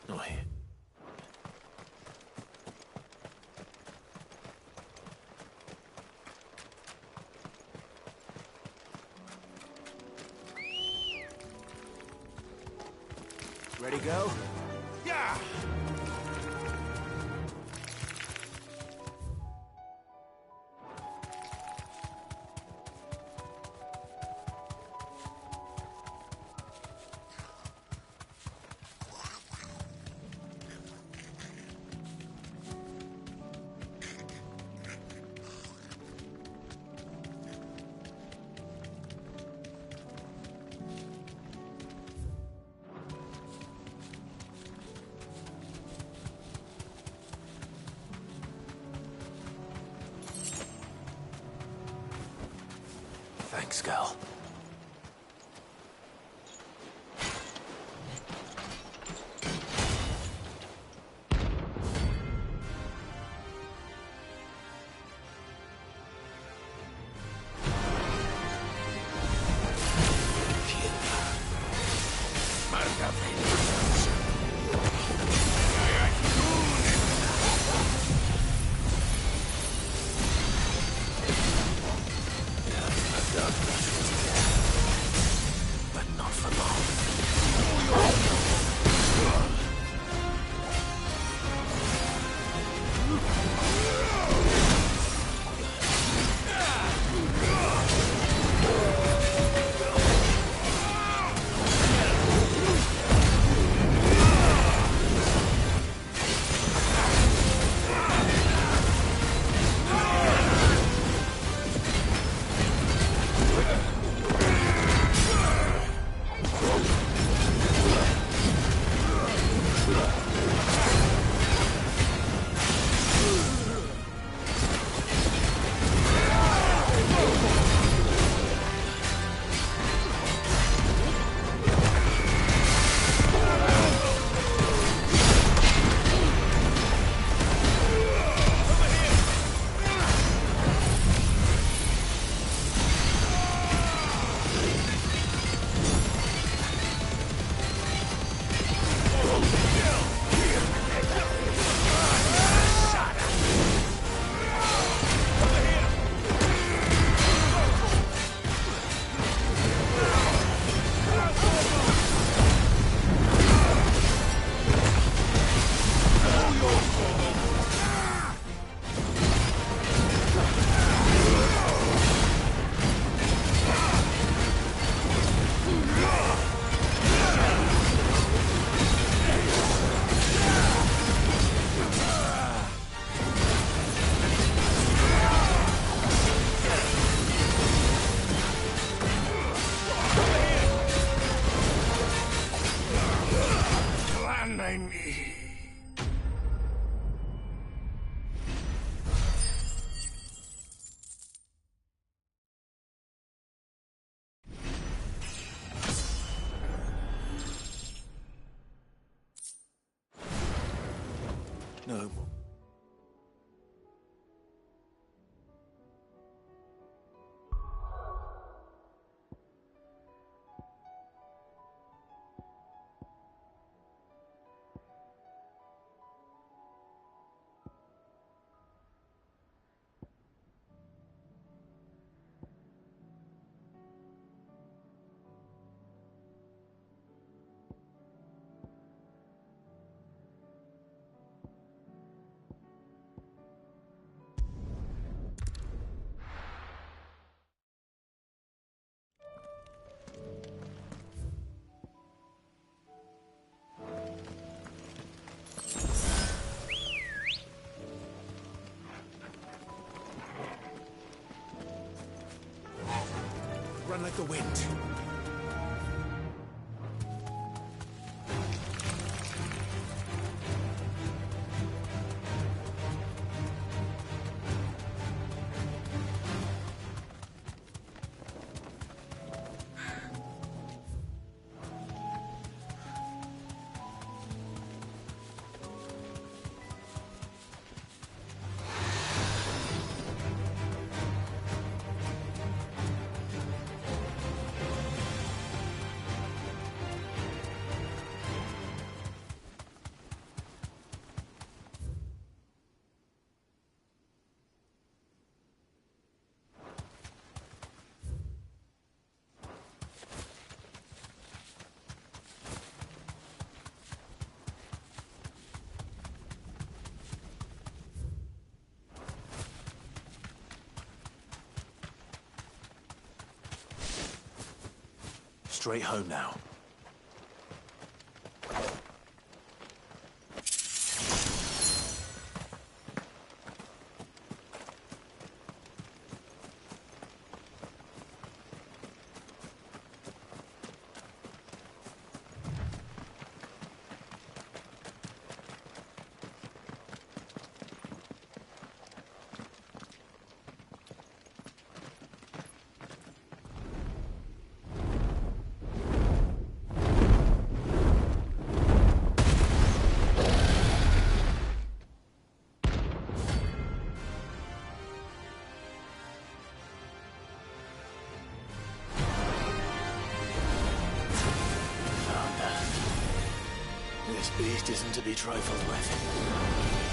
Not here. Ready, go? Yeah! Thanks, Gal. No more. run like the wind. Straight home now. This beast isn't to be trifled with.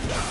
Yeah.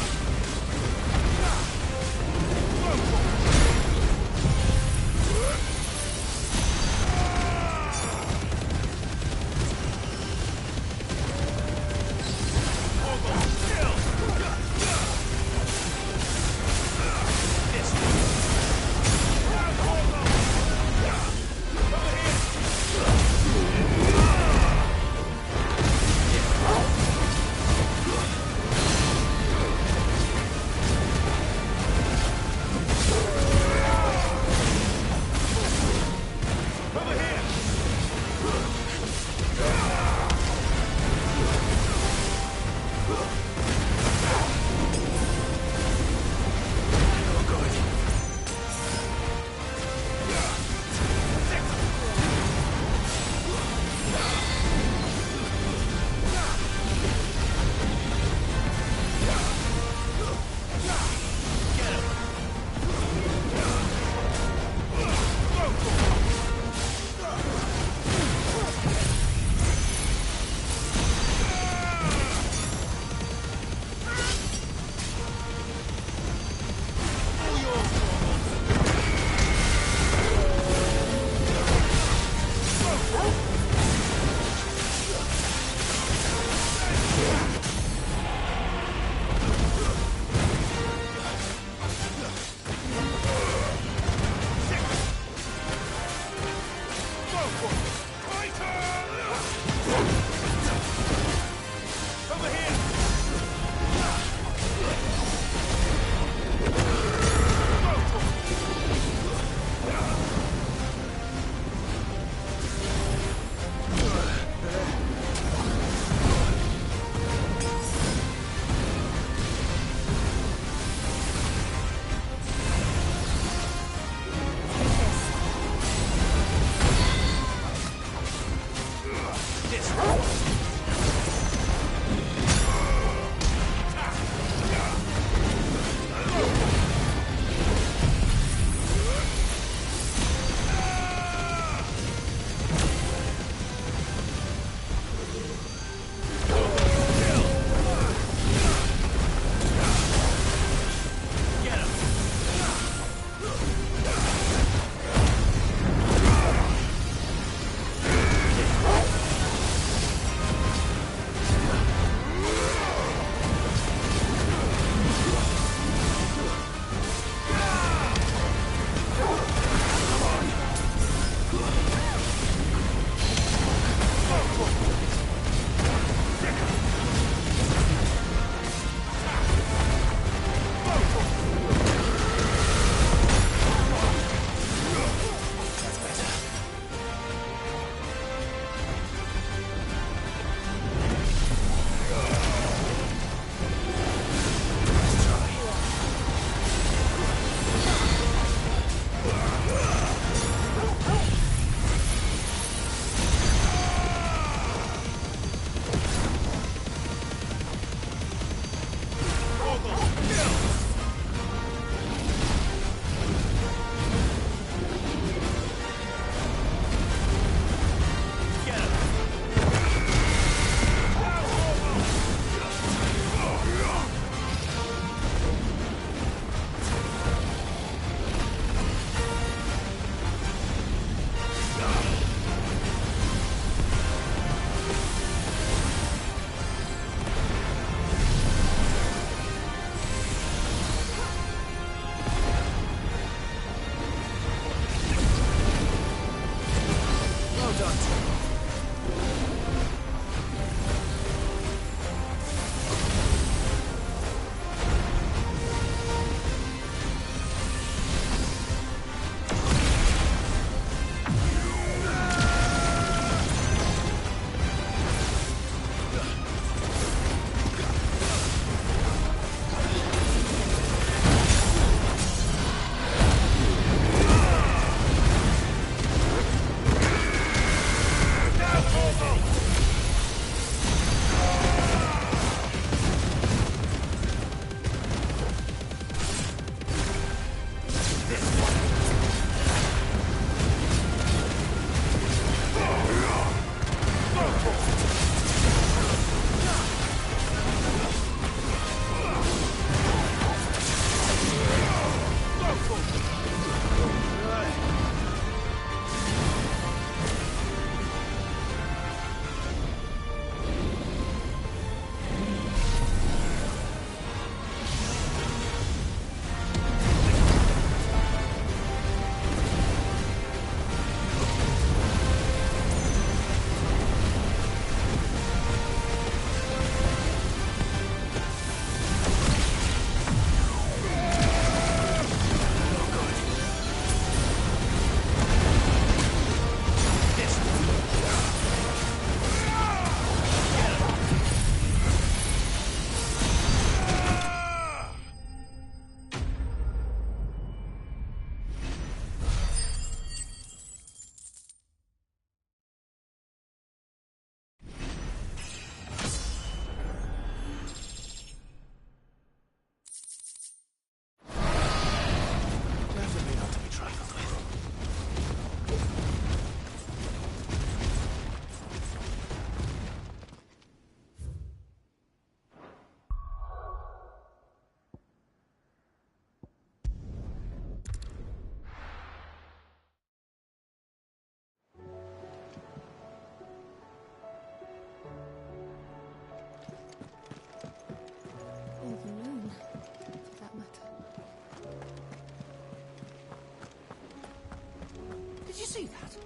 see that?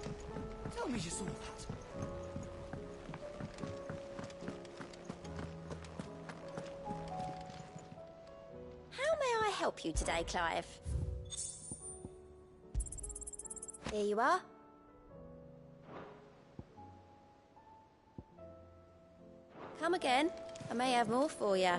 Tell me you saw that. How may I help you today, Clive? Here you are. Come again. I may have more for you.